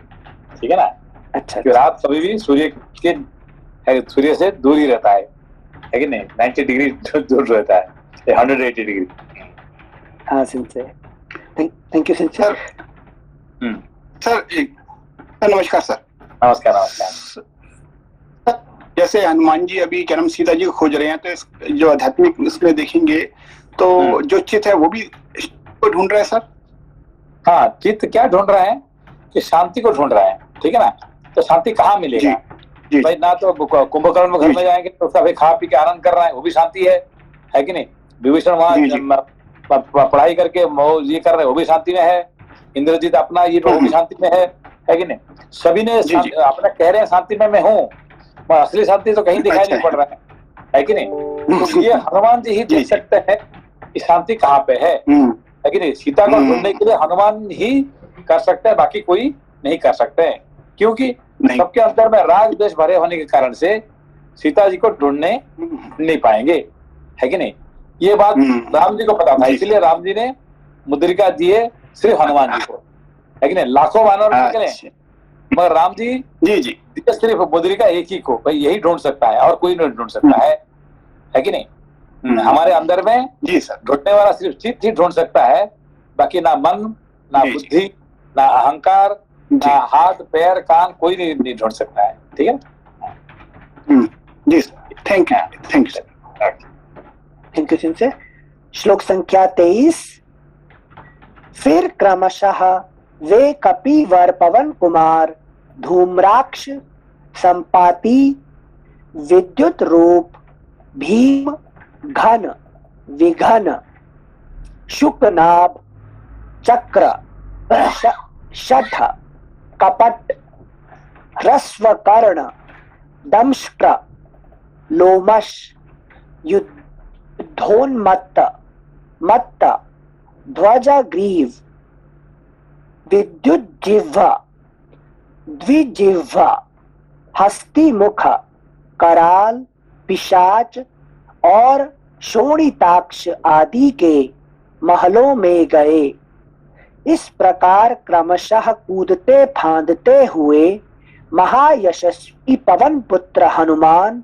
ठीक है ना। अच्छा। रात कभी भी सूर्य से दूर ही रहता है कि नहीं, 90 डिग्री दूर रहता है, 180 डिग्री। हाँ सिंसे, थैंक यू सिंसे। सर नमस्कार सर। नमस्कार। जैसे हनुमान जी अभी क्या नाम सीता जी को खोज रहे हैं, तो जो आध्यात्मिक उसमें देखेंगे तो जो चित्त है वो भी को ढूंढ रहा है सर। हाँ, चित्त क्या ढूंढ रहा है कि शांति को ढूंढ रहा है, ठीक है ना। तो शांति कहाँ मिलेगा भाई? ना तो कुंभकर्ण घर में जाएंगे तो सब खा पी के आनंद कर रहा है, वो भी शांति है कि नहीं। विभीषण वहां पढ़ाई करके ये कर रहे हैं, वो भी शांति में है। इंद्रजीत अपना ये वो भी शांति में है कि नहीं। सभी ने अपना कह रहे हैं शांति में मैं हूँ, असली शांति तो कहीं दिखाई नहीं पड़ रहा है कि नहीं। तो ये हनुमान जी ही देख सकते हैं कि शांति कहाँ पे है कि नहीं। सीता को ढूंढने के लिए हनुमान ही कर सकते हैं, बाकी कोई नहीं कर सकते हैं, क्योंकि सबके अंदर में राग द्वेष भरे होने के कारण से सीता जी को ढूंढने नहीं पाएंगे, है कि नहीं। ये बात राम जी को पता था, इसलिए राम जी ने मुद्रिका दिए सिर्फ हनुमान जी को, है कि नहीं। लाखों वानर निकले मगर राम जी जी सिर्फ मुद्रिका एक ही को भाई यही ढूंढ सकता है और कोई नहीं ढूंढ सकता है कि नहीं। हमारे अंदर में जी सर, ढूंढने वाला सिर्फ चित्त ही ढूंढ सकता है, बाकी ना मन, ना जी, बुद्धि, ना अहंकार, ना हाथ पैर कान, कोई नहीं ढूंढ सकता है। ठीक है ना? जी sir, thank you sir. Thank you सिंसे। श्लोक संख्या 23। फिर क्रमशः वे कपिवर पवन कुमार धूम्राक्ष संपाति विद्युत रूप भीम घन विघन शुकनाभ चक्र शठ कपट ह्रस्वकर्ण दंष्ट्र लोमश युद्धोन्मत्त मत्त ध्वजग्रीव विद्युज्जिह्वा द्विजिह्वा हस्तिमुख कराल पिशाच और शोणिताक्ष आदि के महलों में गए। इस प्रकार क्रमशः कूदते फांदते हुए महायशस्वी पवन पुत्र हनुमान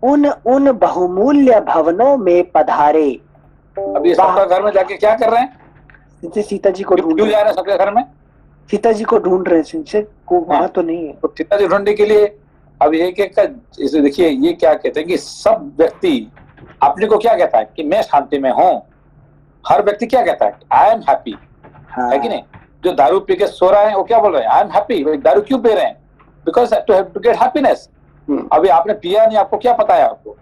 उन बहुमूल्य भवनों में पधारे। अब ये सबका घर में जाके क्या कर रहे हैं? सीता जी को ढूंढ क्यों जा रहे हैं सबके घर में? सीता जी को ढूंढ रहे हैं, सिंचे को वहां तो नहीं है। तो सीता जी ढूंढने के लिए अब एक एक का इसे देखिए, ये क्या कहते हैं कि सब व्यक्ति अपने को क्या कहता है कि मैं शांति में हूँ। हर व्यक्ति क्या कहता है आई एम हैप्पी, है कि नहीं? जो दारू पी के सो रहा है वो क्या बोल रहे हैं आई एम हैप्पी। दारू क्यों पी रहे हैं? Because to get happiness. अभी आपने पिया नहीं, आपको क्या पता है? आपको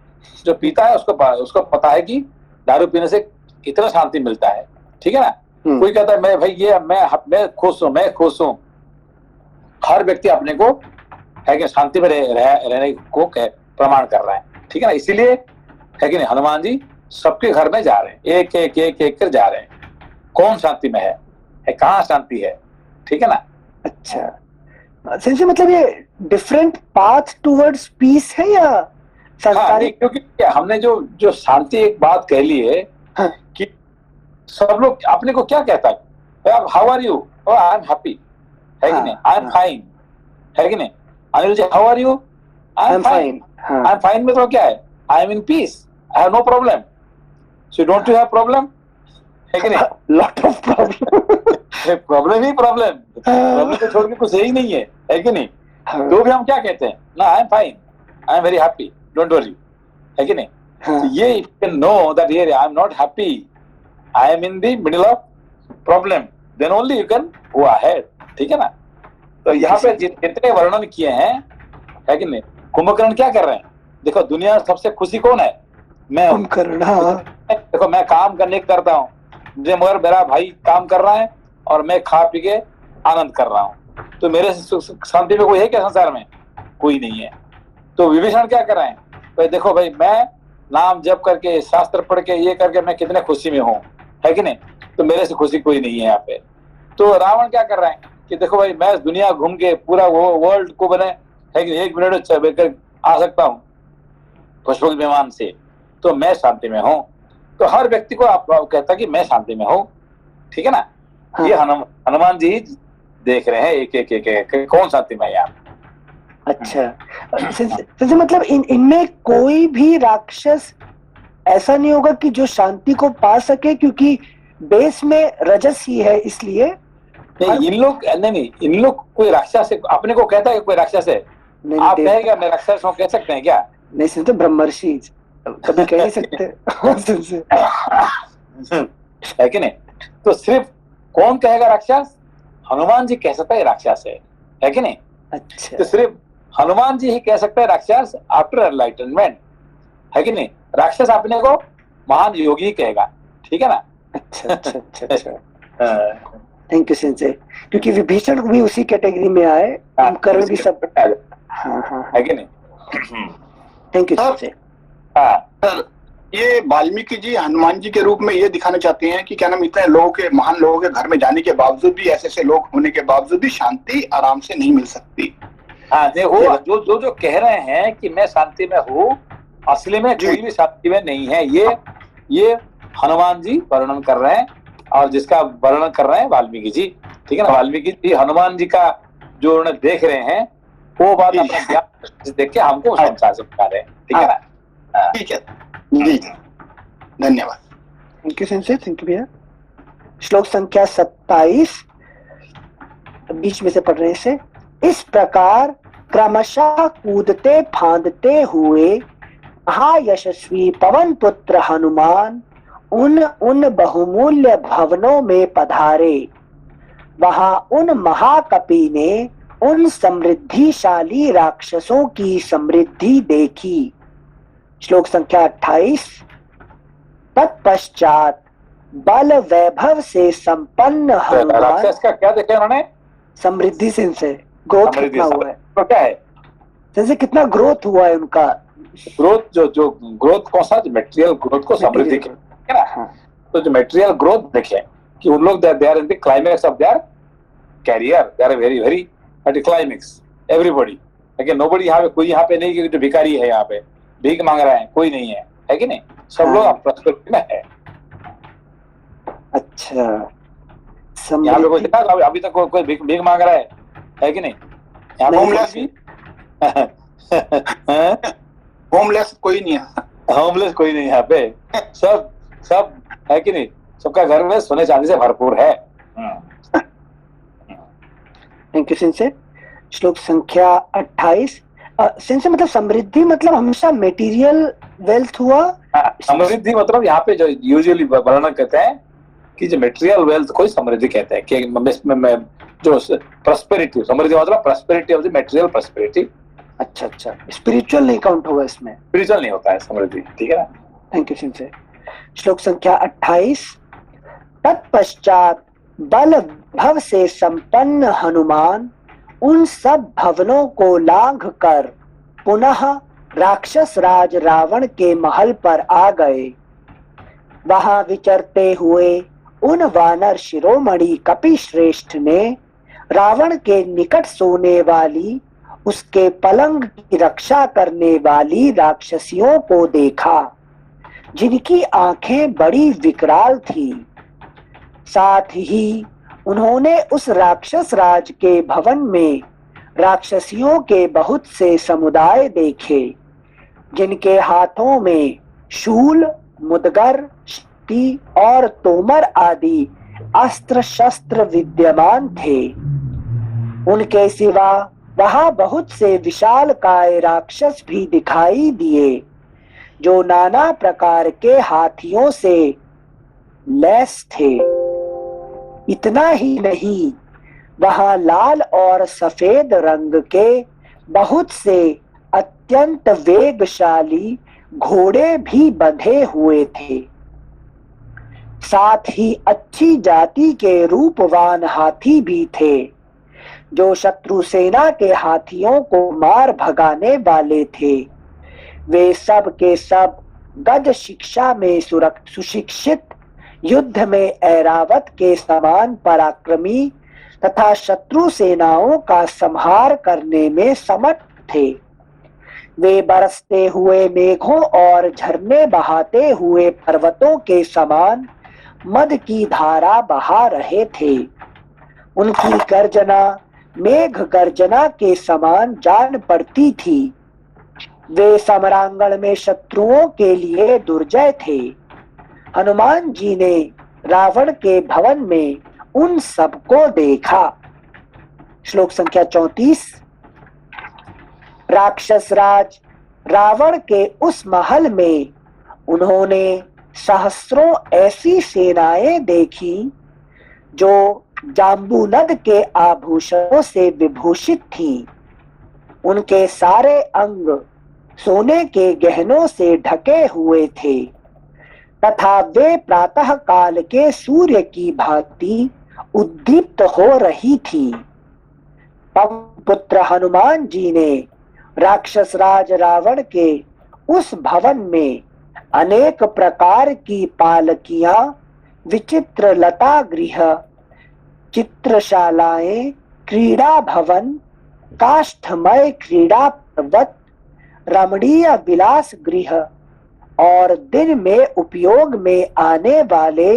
जो पीता है उसको पता है कि दारू पीने से कितना शांति मिलता है। ठीक है ना? कोई कहता है मैं भाई ये मैं खुश हूँ। हर व्यक्ति अपने को है कि शांति में रहने को प्रमाण कर रहा है। ठीक है ना? इसीलिए है कि नहीं, हनुमान जी सबके घर में जा रहे हैं, एक कर जा रहे हैं। कौन शांति में है कहाँ शांति है? ठीक है ना? अच्छा सिंचे, मतलब ये डिफरेंट पाथ टुवर्ड्स पीस है या सांसारिक? क्योंकि हमने जो शांति एक बात कह ली है कि सब लोग अपने को क्या कहता है how are you? I am happy, है कि नहीं? आई एम फाइन, है कि नहीं? Anil ji how are you? I am fine. I am fine मतलब क्या है? I am in peace, I have no problem. So don't you have problem, है कि नहीं? Lot of problem. प्रॉब्लम ही प्रॉब्लम को छोड़ के कुछ ही नहीं है कि नहीं? तो भी हम क्या कहते हैं ना, I am fine, I am very happy, don't worry, है कि नहीं? तो ये if you can know that here I am not happy, I am in the middle of problem, then only you can go ahead. ठीक है ना? तो यहाँ पे जितने वर्णन किए हैं, है कि नहीं, कुंभकर्ण क्या कर रहे हैं? देखो दुनिया सबसे खुशी कौन है? मैं हूँ। देखो मैं काम करने करता हूँ, मुझे मगर मेरा भाई काम कर रहा है और मैं खा पी के आनंद कर रहा हूँ, तो मेरे शांति में कोई है क्या संसार में? कोई नहीं है। तो विभीषण क्या कर रहे हैं? भाई देखो भाई मैं नाम जप करके शास्त्र पढ़ के ये करके मैं कितने खुशी में हूँ, है कि नहीं? तो मेरे से खुशी कोई नहीं है यहाँ पे। तो रावण क्या कर रहा है कि देखो भाई मैं दुनिया घूम के पूरा वो वर्ल्ड को बने है कि 1 मिनट में आ सकता हूँ पुष्पक विमान से, तो मैं शांति में हूँ। तो हर व्यक्ति को आप कहता है कि मैं शांति में हूँ। ठीक है ना? ये हनुमान जी देख रहे हैं एक कौन शांति में है यहाँ। अच्छा मतलब इनमें कोई भी राक्षस ऐसा नहीं होगा कि जो शांति को पा सके, क्योंकि बेस में रजस ही है, इसलिए नहीं इन लोग कोई राक्षस है अपने को कहता है कोई राक्षस है? आप कहेगा मैं राक्षस हूँ, कह सकते हैं क्या? नहीं सुनते, ब्रह्मर्षि कभी कह नहीं सकते। है कि नहीं? तो सिर्फ कौन कहेगा राक्षस? हनुमान जी कह सकता है राक्षस है कि नहीं? अच्छा, तो सिर्फ हनुमान जी ही कह सकता है राक्षस आफ्टर एनलाइटनमेंट, है कि नहीं? राक्षस अपने को महान योगी कहेगा। ठीक है ना? अच्छा। थैंक यू सिंचे, क्योंकि विभीषण भी उसी कैटेगरी में आए, कर्ण भी सब। है कि नहीं? Thank you सिंचे। सर ये वाल्मीकि जी हनुमान जी के रूप में ये दिखाना चाहते हैं कि क्या नाम इतने लोगों के महान लोगों के घर में जाने के बावजूद भी, ऐसे लोग होने के बावजूद भी शांति आराम से नहीं मिल सकती। हाँ वो जो कह रहे हैं कि मैं शांति में हूँ, असली में कोई भी शांति में नहीं है। ये हनुमान जी वर्णन कर रहे हैं, और जिसका वर्णन कर रहे हैं वाल्मीकि जी। ठीक है ना? वाल्मीकि जी हनुमान जी का जो उन्हें देख रहे हैं वो बात अपने ज्ञान देख के हमको उस अनुसार से बता रहे हैं, ठीक है ना? ठीक है जी, धन्यवाद। Thank you sensei, thank you भैया। श्लोक संख्या 27 बीच में से पढ़ रहे से। इस प्रकार क्रमशः कूदते फांदते हुए महायशस्वी पवन पुत्र हनुमान उन बहुमूल्य भवनों में पधारे। वहां उन महाकपि ने उन समृद्धिशाली राक्षसों की समृद्धि देखी। श्लोक संख्या 28। तत्पश्चात बल वैभव से संपन्न हनुमान, राक्षस का क्या देखा उन्होंने? समृद्धि से ग्रोथ कितना हुआ है, तो क्या है जैसे कितना ग्रोथ हुआ है उनका। ग्रोथ जो ग्रोथ कौन सा? मेटेरियल ग्रोथ को समृद्धि है ना? तो जो मेटेरियल ग्रोथ देखे कि उन लोग they are in the climax of their career, they are very very at the climax, everybody. लेकिन नोबडी यहाँ पे, कोई यहाँ पे नहीं कि जो भिखारी है यहाँ पे भीख मांग रहा है, कोई नहीं है कि नहीं? सब लोग प्रॉस्पेरिटी में है। अच्छा, यहाँ पे कोई देखा अभी तक कोई भीख मांग रहा है कि नहीं? यहाँ होमलेस कोई नहीं है, होमलेस कोई नहीं यहाँ पे, सब है कि नहीं? सबका घर में सोने चांदी से भरपूर है। थैंक यू सिंसे। श्लोक संख्या 28 सिंसे मतलब समृद्धि मतलब हमेशा मेटीरियल वेल्थ हुआ। समृद्धि मतलब यहाँ पे जो यूजुअली वर्णन करते हैं कि जो मेटेरियल वेल्थ को समृद्धि कहते हैं कि जो प्रॉस्पेरिटी, समृद्धि मतलब prosperity of the material prosperity. अच्छा, स्पिरिचुअल नहीं काउंट होगा इसमें, स्पिरिचुअल नहीं होता है समृद्धि, ठीक है ना? थैंक यू सिंसे। श्लोक संख्या 28। तत्पश्चात बल भव से संपन्न हनुमान उन सब भवनों को लांघ कर पुनः राक्षस राज रावण के महल पर आ गए। वहां विचरते हुए उन वानर शिरोमणि कपि श्रेष्ठ ने रावण के निकट सोने वाली, उसके पलंग की रक्षा करने वाली राक्षसियों को देखा, जिनकी आंखें बड़ी विकराल थी। साथ ही उन्होंने उस राक्षस राज के भवन में राक्षसियों के बहुत से समुदाय देखे, जिनके हाथों में शूल, मुदगर, शक्ति और तोमर आदि अस्त्र शस्त्र विद्यमान थे। उनके सिवा वहां बहुत से विशालकाय राक्षस भी दिखाई दिए, जो नाना प्रकार के हाथियों से लैस थे। इतना ही नहीं, वहां लाल और सफेद रंग के बहुत से अत्यंत वेगशाली घोड़े भी बंधे हुए थे। साथ ही अच्छी जाति के रूपवान हाथी भी थे, जो शत्रु सेना के हाथियों को मार भगाने वाले थे। वे सब के सब गज शिक्षा में सुशिक्षित, युद्ध में ऐरावत के समान पराक्रमी तथा शत्रु सेनाओं का संहार करने में समर्थ थे। वे बरसते हुए मेघों और झरने बहाते हुए पर्वतों के समान मद की धारा बहा रहे थे। उनकी गर्जना मेघ गर्जना के समान जान पड़ती थी। वे सम्रांगण में शत्रुओं के लिए दुर्जय थे। हनुमान जी ने रावण के भवन में उन सबको देखा। श्लोक संख्या 34। राक्षस राज रावण के उस महल में उन्होंने सहस्रों ऐसी सेनाएं देखी, जो जाम्बूनद के आभूषणों से विभूषित थीं। उनके सारे अंग सोने के गहनों से ढके हुए थे तथा वे प्रातः काल के सूर्य की भांति उद्दीप्त हो रही थी। पुत्र हनुमान जी ने राक्षस राज रावण के उस भवन में अनेक प्रकार की पालकियां, विचित्र लता गृह, चित्रशालाएं, क्रीड़ा भवन, काष्ठमय क्रीड़ा पर्वत, रमणीय विलास गृह और दिन में उपयोग में आने वाले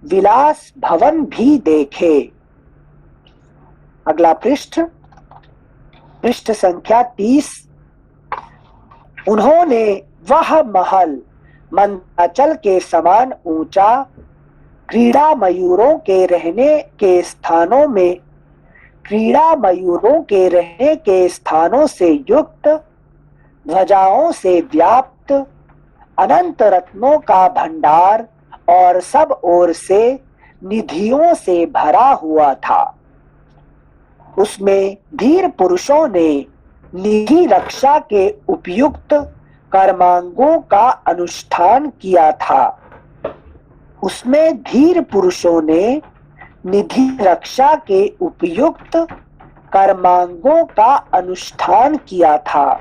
विलास भवन भी देखे। अगला पृष्ठ। पृष्ठ संख्या 30। उन्होंने वह महल मंदाचल के समान ऊंचा, क्रीड़ा मयूरों के रहने के स्थानों से युक्त, ध्वजाओं से व्याप्त, अनंत रत्नों का भंडार और सब ओर से निधियों से भरा हुआ था। उसमें धीर पुरुषों ने निधि रक्षा के उपयुक्त कर्मांगों का अनुष्ठान किया था। उसमें धीर पुरुषों ने निधि रक्षा के उपयुक्त कर्मांगों का अनुष्ठान किया था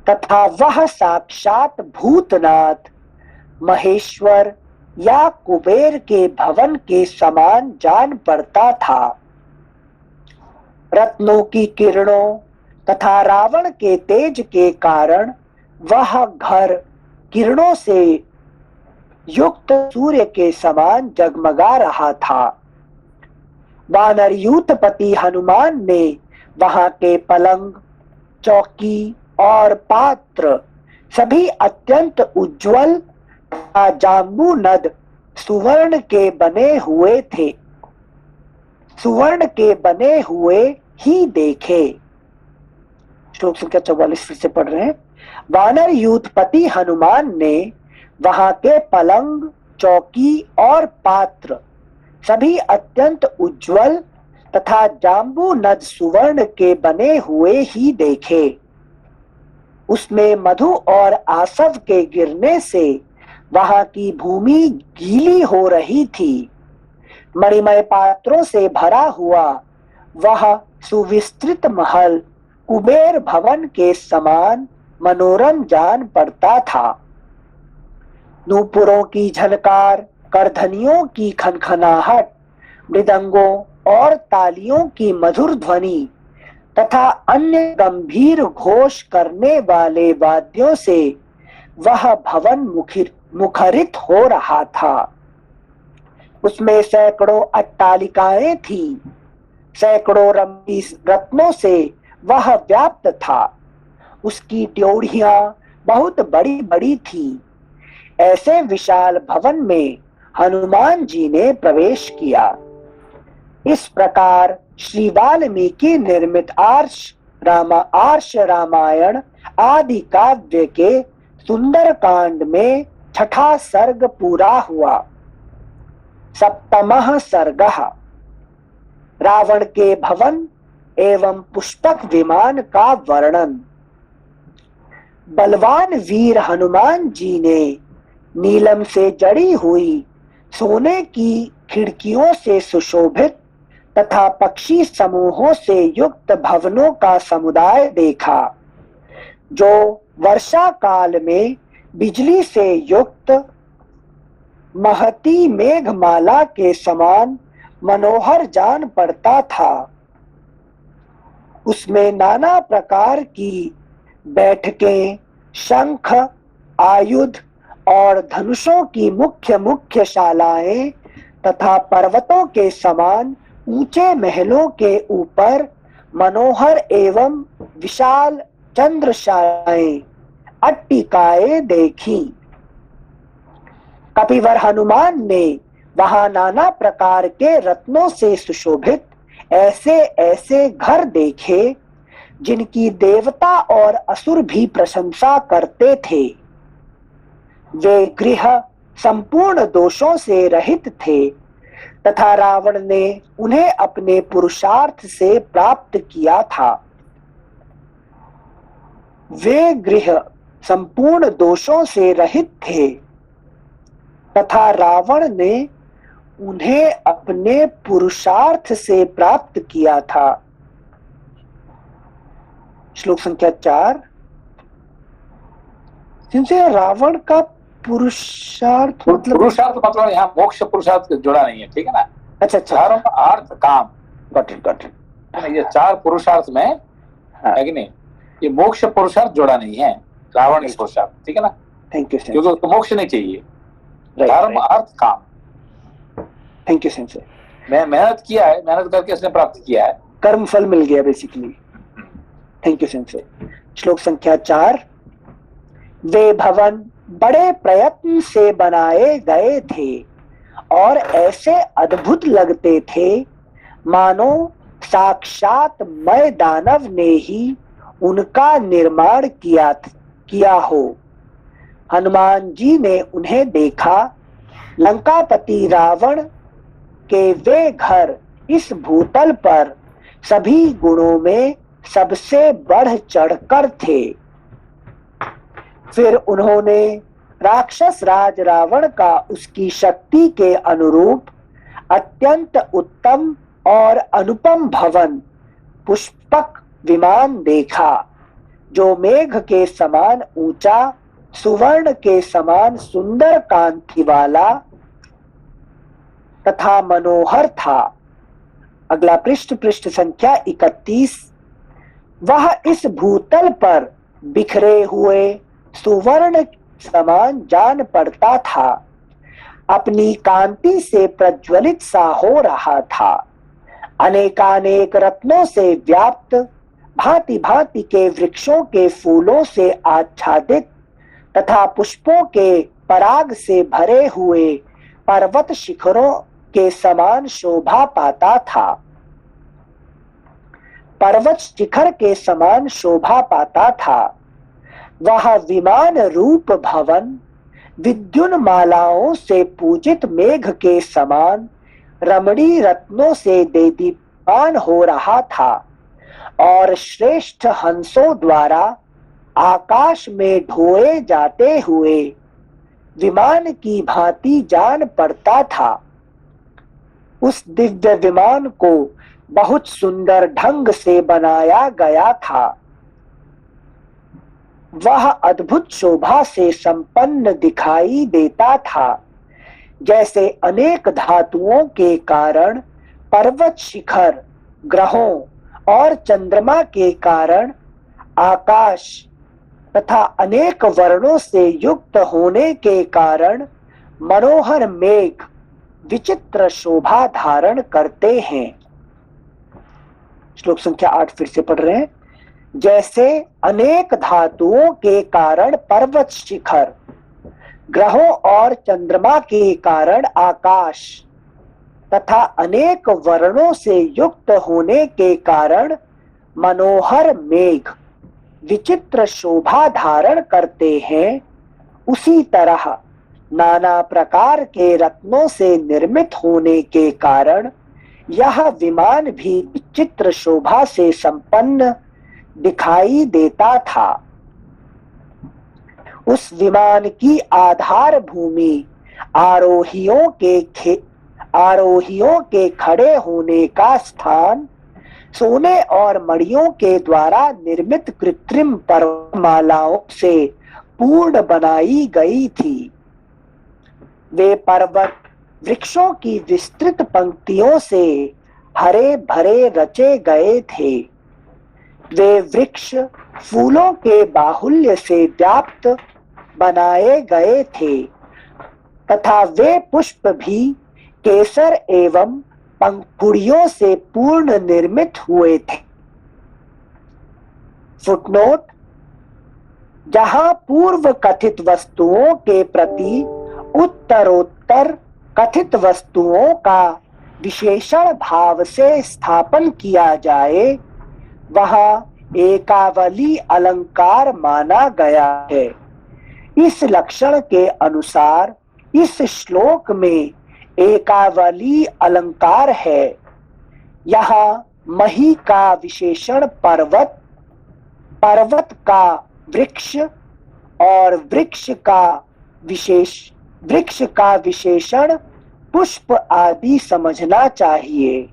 तथा वह साक्षात भूतनाथ, महेश्वर या कुबेर के भवन के समान जान पड़ता था। रत्नों की किरणों तथा रावण के तेज के कारण वह घर किरणों से युक्त सूर्य के समान जगमगा रहा था। वानर यूथपति हनुमान ने वहां के पलंग, चौकी और पात्र सभी अत्यंत उज्जवल तथा जाम्बू नद सुवर्ण के बने हुए ही देखे। श्लोक संख्या 44 फिर से पढ़ रहे हैं। वानर यूथपति हनुमान ने वहां के पलंग, चौकी और पात्र सभी अत्यंत उज्जवल तथा जाम्बू नद सुवर्ण के बने हुए ही देखे। उसमें मधु और आसव के गिरने से वहां की भूमि गीली हो रही थी। मणिमय पात्रों से भरा हुआ वह सुविस्तृत महल कुबेर भवन के समान मनोरम जान पड़ता था। नूपुरों की झनकार, करधनियों की खनखनाहट, मृदंगों और तालियों की मधुर ध्वनि तथा अन्य गंभीर घोष करने वाले वाद्यों से वह भवन मुखरित हो रहा था। उसमें सैकड़ों अट्टालिकाएं थी। सैकड़ों रत्नों से वह व्याप्त था। उसकी ड्योढ़ियां बहुत बड़ी बड़ी थी। ऐसे विशाल भवन में हनुमान जी ने प्रवेश किया। इस प्रकार श्री वाल्मीकि निर्मित आर्ष रामायण आदि काव्य के सुंदर कांड में छठा सर्ग पूरा हुआ। सप्तमः सर्गः रावण के भवन एवं पुष्पक विमान का वर्णन। बलवान वीर हनुमान जी ने नीलम से जड़ी हुई सोने की खिड़कियों से सुशोभित तथा पक्षी समूहों से युक्त भवनों का समुदाय देखा, जो वर्षा काल में बिजली से युक्त महती मेघमाला के समान मनोहर जान पड़ता था। उसमें नाना प्रकार की बैठकें, शंख, आयुध और धनुषों की मुख्य शालाएं तथा पर्वतों के समान ऊंचे महलों के ऊपर मनोहर एवं विशाल चंद्रशालाएं, अट्टिकाएं देखी। कपिवर हनुमान ने वहां नाना प्रकार के रत्नों से सुशोभित ऐसे ऐसे घर देखे, जिनकी देवता और असुर भी प्रशंसा करते थे। वे गृह संपूर्ण दोषों से रहित थे तथा रावण ने उन्हें अपने पुरुषार्थ से प्राप्त किया था। वे गृह संपूर्ण दोषों से रहित थे तथा रावण ने उन्हें अपने पुरुषार्थ से प्राप्त किया था। श्लोक संख्या 4। जिनसे रावण का पुरुषार्थ मतलब यहाँ मोक्ष पुरुषार्थ जोड़ा नहीं है, ठीक है ना। अच्छा, चारों का अर्थ काम, गॉट इट। ये चार पुरुषार्थ में है कि नहीं, ये मोक्ष पुरुषार्थ जोड़ा नहीं है, रावण की पुरुषार्थ, ठीक है ना। थैंक यू, क्योंकि उसको मोक्ष नहीं चाहिए। धर्म, अर्थ, काम। Thank you sensei. मैं मेहनत किया है, मेहनत करके उसने प्राप्त किया है, कर्म फल मिल गया बेसिकली। Thank you sense. श्लोक संख्या 4। वे भवन बड़े प्रयत्न से बनाए गए थे और ऐसे अद्भुत लगते थे मानो साक्षात मय दानव ने ही उनका निर्माण किया हो। हनुमान जी ने उन्हें देखा। लंकापति रावण के वे घर इस भूतल पर सभी गुणों में सबसे बढ़ चढ़कर थे। फिर उन्होंने राक्षस राज रावण का उसकी शक्ति के अनुरूप अत्यंत उत्तम और अनुपम भवन पुष्पक विमान देखा, जो मेघ के समान ऊंचा, सुवर्ण के समान सुंदर कांति वाला तथा मनोहर था। अगला पृष्ठ संख्या 31। वह इस भूतल पर बिखरे हुए सुवर्ण समान जान पड़ता था, अपनी कांति से प्रज्वलित सा हो रहा था। अनेकानेक रत्नों से व्याप्त, भांति भांति के वृक्षों के फूलों से आच्छादित तथा पुष्पों के पराग से भरे हुए पर्वत शिखरों के समान शोभा पाता था। पर्वत शिखर के समान शोभा पाता था। वह विमान रूप भवन विद्युन मालाओं से पूजित मेघ के समान रमणी रत्नों से दीप्यमान हो रहा था और श्रेष्ठ हंसों द्वारा आकाश में ढोए जाते हुए विमान की भांति जान पड़ता था। उस दिव्य विमान को बहुत सुंदर ढंग से बनाया गया था। वह अद्भुत शोभा से संपन्न दिखाई देता था, जैसे अनेक धातुओं के कारण पर्वत शिखर, ग्रहों और चंद्रमा के कारण आकाश तथा अनेक वर्णों से युक्त होने के कारण मनोहर मेघ विचित्र शोभा धारण करते हैं। श्लोक संख्या 8 फिर से पढ़ रहे हैं। जैसे अनेक धातुओं के कारण पर्वत शिखर, ग्रहों और चंद्रमा के कारण आकाश तथा अनेक वर्णों से युक्त होने के कारण मनोहर मेघ विचित्र शोभा धारण करते हैं, उसी तरह नाना प्रकार के रत्नों से निर्मित होने के कारण यह विमान भी विचित्र शोभा से संपन्न दिखाई देता था। उस विमान की आधार भूमि आरोहियों के खड़े होने का स्थान सोने और मणियों के द्वारा निर्मित कृत्रिम पर्वतमालाओं से पूर्ण बनाई गई थी। वे पर्वत वृक्षों की विस्तृत पंक्तियों से हरे भरे रचे गए थे। वे वृक्ष फूलों के बाहुल्य से व्याप्त बनाए गए थे तथा वे पुष्प भी केसर एवं पंखुड़ियों से पूर्ण निर्मित हुए थे। फुटनोट: जहां पूर्व कथित वस्तुओं के प्रति उत्तरोत्तर कथित वस्तुओं का विशेषण भाव से स्थापन किया जाए, वहां एकावली अलंकार माना गया है। इस लक्षण के अनुसार इस श्लोक में एकावली अलंकार है। यहाँ मही का विशेषण पर्वत, पर्वत का वृक्ष और वृक्ष का विशेषण पुष्प आदि समझना चाहिए।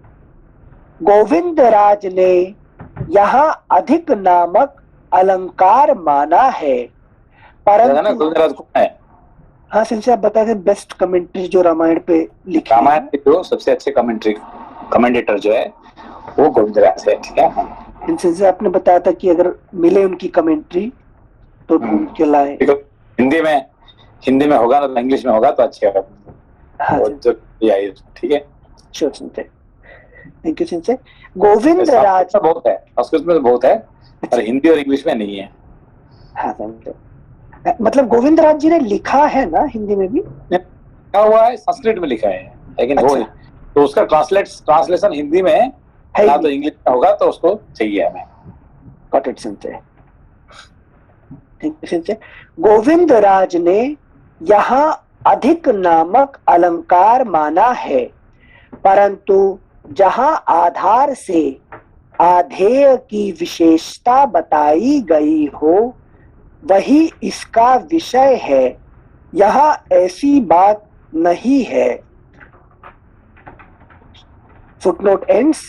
गोविंद राज ने यहाँ अधिक नामक अलंकार माना है, परंतु हाँ सिंसे आप बताते बेस्ट कमेंट्री जो रामायण पे लिखी है। रामायण के जो सबसे अच्छे कमेंटेटर जो है वो गोविंदराज है, ठीक है। इनसे आपने बताया था कि अगर मिले उनकी कमेंट्री तो ढूंढ के लाए। हिंदी में होगा ना, इंग्लिश में होगा तो अच्छी होगा। हाँ ठीक है, श्योर सिंसे, थैंक यू सिंसे। गोविंद राज बहुत है, संस्कृत में बहुत है, और हिंदी और इंग्लिश में नहीं है। हाँ समझे। मतलब गोविंदराज जी ने लिखा है ना हिंदी में भी? लिखा हुआ है, संस्कृत में लिखा है, लेकिन वो तो उसका ट्रांसलेशन हिंदी में है ना, तो इंग्लिश में होगा, तो उसको चाहिए हमें। गॉट इट संजय, ठीक है संजय। गोविंदराज ने यहाँ अधिक नामक अलंकार माना है, परंतु जहाँ आधार से आधेय की विशेषता बताई गई हो वही इसका विषय है, यहाँ ऐसी बात नहीं है। Footnote ends.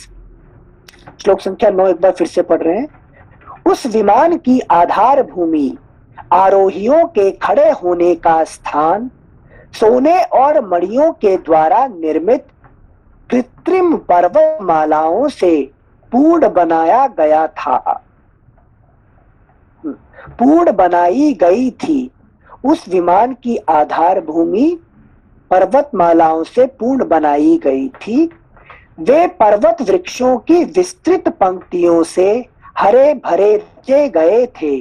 श्लोक संख्या 9 एक बार फिर से पढ़ रहे हैं। उस विमान की आधार भूमि, आरोहियों के खड़े होने का स्थान, सोने और मणियों के द्वारा निर्मित कृत्रिम पर्वतमालाओं से पूर्ण बनाया गया था, पूर्ण बनाई गई थी। उस विमान की आधार भूमि पर्वतमालाओं से पूर्ण बनाई गई थी। वे पर्वत वृक्षों की विस्तृत पंक्तियों से हरे भरे रचे गए थे।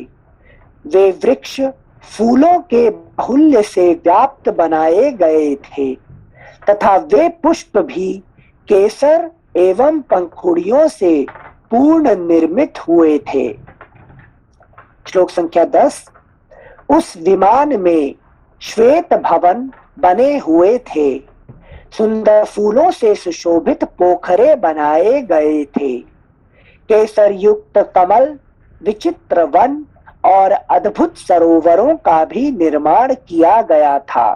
वे वृक्ष फूलों के बाहुल्य से व्याप्त बनाए गए थे तथा वे पुष्प भी केसर एवं पंखुड़ियों से पूर्ण निर्मित हुए थे। श्लोक संख्या 10। उस विमान में श्वेत भवन बने हुए थे, सुंदर फूलों से सुशोभित पोखरे बनाए गए थे, केसर युक्त कमल, विचित्र वन और अद्भुत सरोवरों का भी निर्माण किया गया था।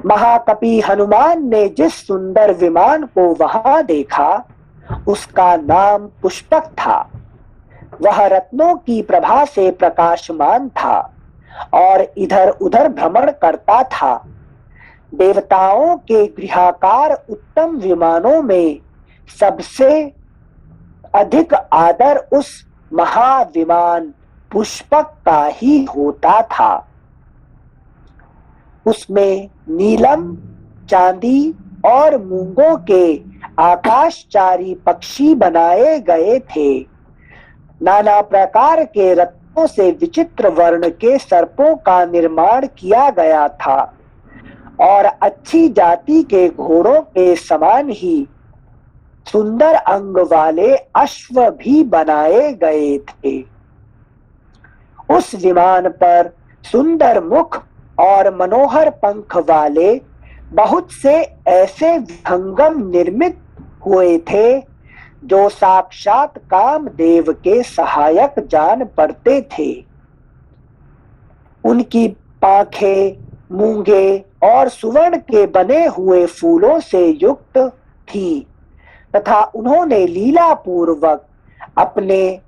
महाकपि हनुमान ने जिस सुंदर विमान को वहां देखा उसका नाम पुष्पक था। वह रत्नों की प्रभा से प्रकाशमान था और इधर उधर भ्रमण करता था। देवताओं के गृहाकार उत्तम विमानों में सबसे अधिक आदर उस महाविमान पुष्पक का ही होता था। उसमें नीलम, चांदी और मूंगों के आकाशचारी पक्षी बनाए गए थे। नाना प्रकार के रत्नों से विचित्र वर्ण के सर्पों का निर्माण किया गया था और अच्छी जाति के घोड़ों के समान ही सुंदर अंग वाले अश्व भी बनाए गए थे। उस विमान पर सुंदर मुख और मनोहर पंख वाले बहुत से ऐसे विहंगम निर्मित हुए थे जो साक्षात कामदेव के सहायक जान पड़ते थे। उनकी पाखें मूंगे और सुवर्ण के बने हुए फूलों से युक्त थी तथा उन्होंने लीला पूर्वक अपने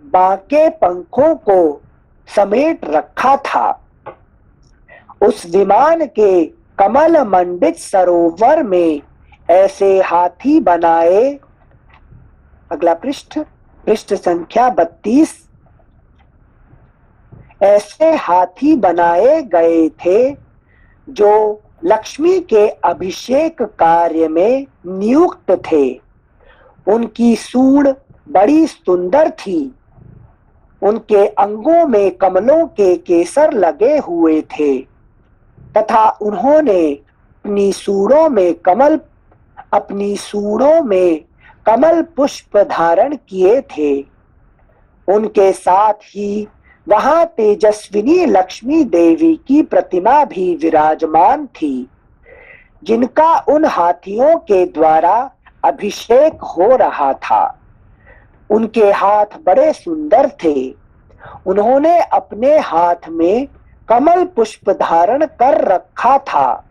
बांके पंखों को समेट रखा था। उस विमान के कमल मंडित सरोवर में ऐसे हाथी बनाए, अगला पृष्ठ संख्या 32, ऐसे हाथी बनाए गए थे जो लक्ष्मी के अभिषेक कार्य में नियुक्त थे। उनकी सूंड बड़ी सुंदर थी। उनके अंगों में कमलों के केसर लगे हुए थे तथा उन्होंने अपनी सूंडों में कमल पुष्प धारण किए थे। उनके साथ ही वहां तेजस्विनी लक्ष्मी देवी की प्रतिमा भी विराजमान थी जिनका उन हाथियों के द्वारा अभिषेक हो रहा था। उनके हाथ बड़े सुंदर थे। उन्होंने अपने हाथ में कमल पुष्प धारण कर रखा था।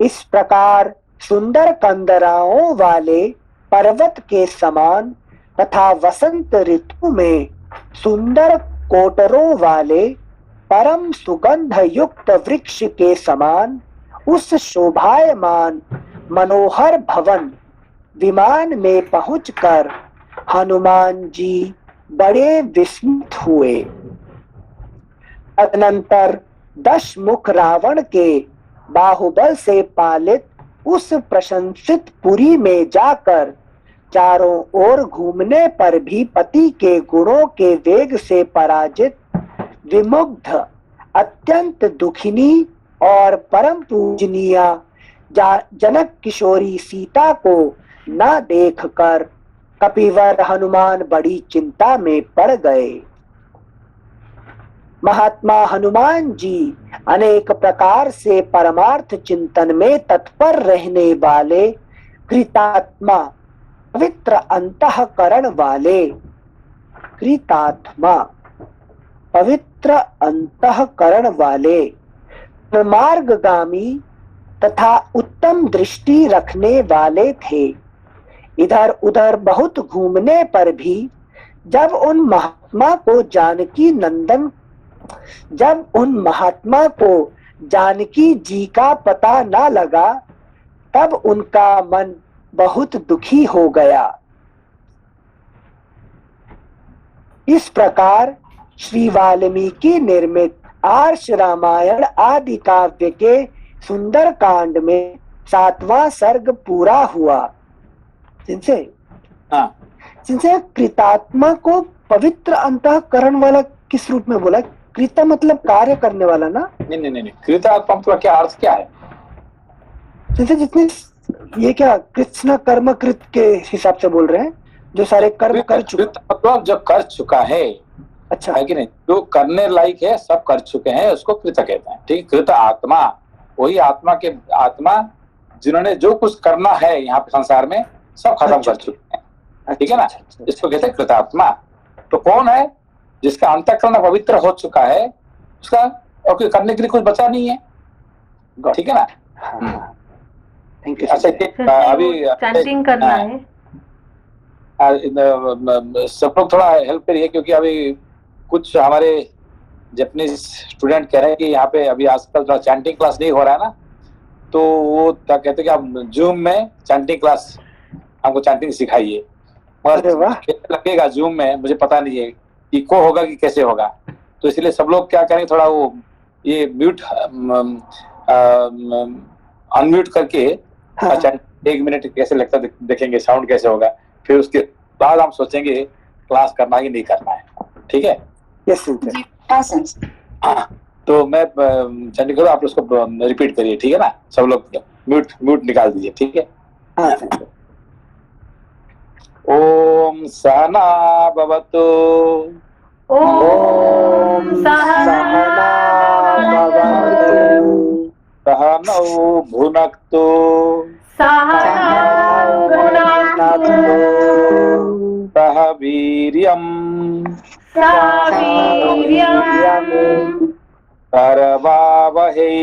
इस प्रकार सुंदर कंदराओं वाले पर्वत के समान तथा वसंत ऋतु में सुंदर कोटरों वाले परम सुगंध युक्त वृक्ष के समान उस शोभायमान मनोहर भवन विमान में पहुंचकर हनुमान जी बड़े विस्मित हुए। तदनंतर 10 मुख रावण के बाहुबल से पालित उस प्रशंसित पुरी में जाकर चारों ओर घूमने पर भी पति के गुणों के वेग से पराजित विमुग्ध अत्यंत दुखिनी और परम पूजनीय जनक किशोरी सीता को न देखकर कपिवर हनुमान बड़ी चिंता में पड़ गए। महात्मा हनुमान जी अनेक प्रकार से परमार्थ चिंतन में तत्पर रहने वाले कृतात्मा पवित्र अंतःकरण वाले कृतात्मा पवित्र अंतःकरण वाले मार्गगामी तथा उत्तम दृष्टि रखने वाले थे। इधर उधर बहुत घूमने पर भी जब उन महात्मा को जानकी जी का पता न लगा तब उनका मन बहुत दुखी हो गया। इस प्रकार श्री वाल्मीकि निर्मित आर्ष रामायण आदि काव्य के सुंदर कांड में 7वां सर्ग पूरा हुआ। जिनसे कृतात्मा को पवित्र अंतःकरण वाला किस रूप में बोला? कृता मतलब कार्य करने वाला ना? नहीं, कृतात्मा का क्या अर्थ क्या है? जैसे जितने ये क्या कृष्ण कर्म कृत के हिसाब से बोल रहे हैं, जो सारे कर्म कर चुके, मतलब जो कर चुका है। अच्छा है कि नहीं? जो करने लायक है सब कर चुके हैं, उसको कृत कहते हैं। ठीक, कृत आत्मा वही आत्मा जिन्होंने जो कुछ करना है यहाँ पे संसार में सब खत्म कर चुके हैं। ठीक है ना? इसको कहते हैं कृतात्मा। तो कौन है? जिसका अंतःकरण पवित्र हो चुका है, उसका और कोई करने के लिए कुछ बचा नहीं है। ठीक है ना? Thank you. अच्छा, अभी चैंटिंग करना है, सब लोग थोड़ा हेल्प करिए, क्योंकि अभी कुछ हमारे जापानीज स्टूडेंट कह रहे हैं कि यहाँ पे अभी आजकल थोड़ा चैंटिंग क्लास नहीं हो रहा है ना, तो वो क्या कहते हैं कि आप जूम में चैंटिंग क्लास हमको चैंटिंग सिखाइए। लगेगा जूम में, मुझे पता नहीं है इको होगा कि कैसे होगा, तो इसलिए सब लोग क्या करेंगे, थोड़ा वो ये म्यूट अनम्यूट करके 1 मिनट कैसे लगता है देखेंगे, साउंड कैसे होगा, फिर उसके बाद हम सोचेंगे क्लास करना है कि नहीं करना है। ठीक है? यस हाँ, तो मैं चैंटिंग करूँ, आप उसको रिपीट करिए। ठीक है ना? सब लोग म्यूट निकाल दीजिए। ठीक है? ओम सहना भवतु ओम सहना भवतु सहनौ भुनक्तु सहनौ भुनक्तु सह वीर्यं करवावहै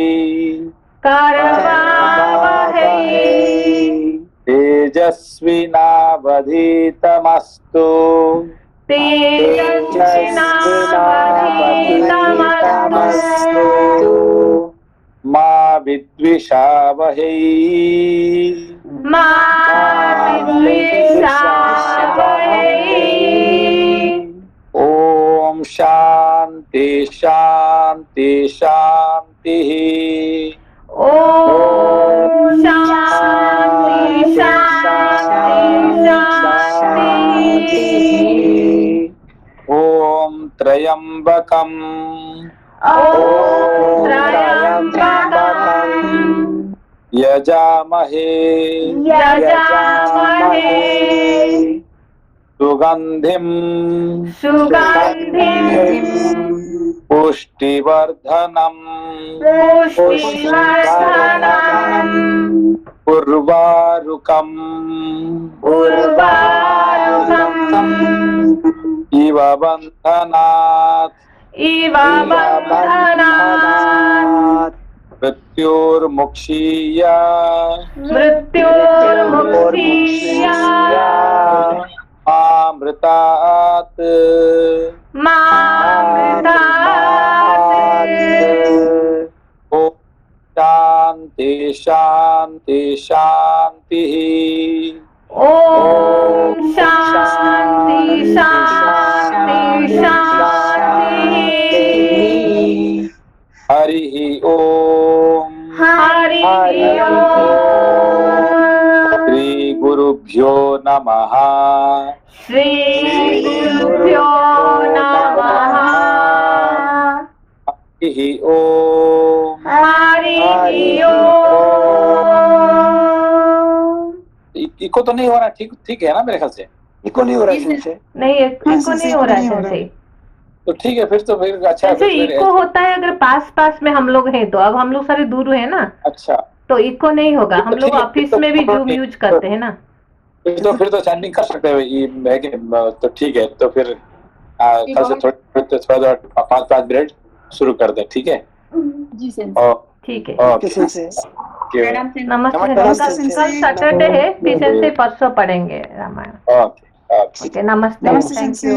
तेजस्विनावधीतमस्तु मा विद्विषावहै ओम शांति शांति शांति। ओम शांति शांति शांति। ओम त्र्यंबकम यजामहे सुगंधिम पुष्टिवर्धनम उर्वारुकम इव बंधनात् मृत्युर्मुक्षीय मामृतात् ओम शांति शांति शांति। ओम शांति शांति शांति। हरि ओम हरि ओम। श्री गुरु गुरुभ्यो नमः। श्री गुरुभ्यो नमः। हरि ओम। हरि ओम। इको तो नहीं हो रहा? ठीक ठीक है ना मेरे ख्याल से? इको नहीं हो रहा सेंसे? नहीं, इको नहीं हो रहा है सेंसे। तो ठीक है, फिर तो फिर अच्छा है। जैसे इको होता है अगर पास पास में हम लोग हैं तो, अब हम लोग सारे दूर है ना, अच्छा, तो इको नहीं होगा। हम लोग ऑफिस में भी जूम यूज करते हैं ना। फिर तो चैटिंग कर सकते हैं ये है कि, तो ठीक है। तो फिर कल से थोड़ा 5-5 मिनट शुरू कर दे, ठीक है जी सर। ठीक है। Okay sensei. नमस्ते। नमस्ते कल सेंसे। सैटरडे है, फिर सेंसे परसों पढ़ेंगे रामायण। ओके ओके, नमस्ते, थैंक यू।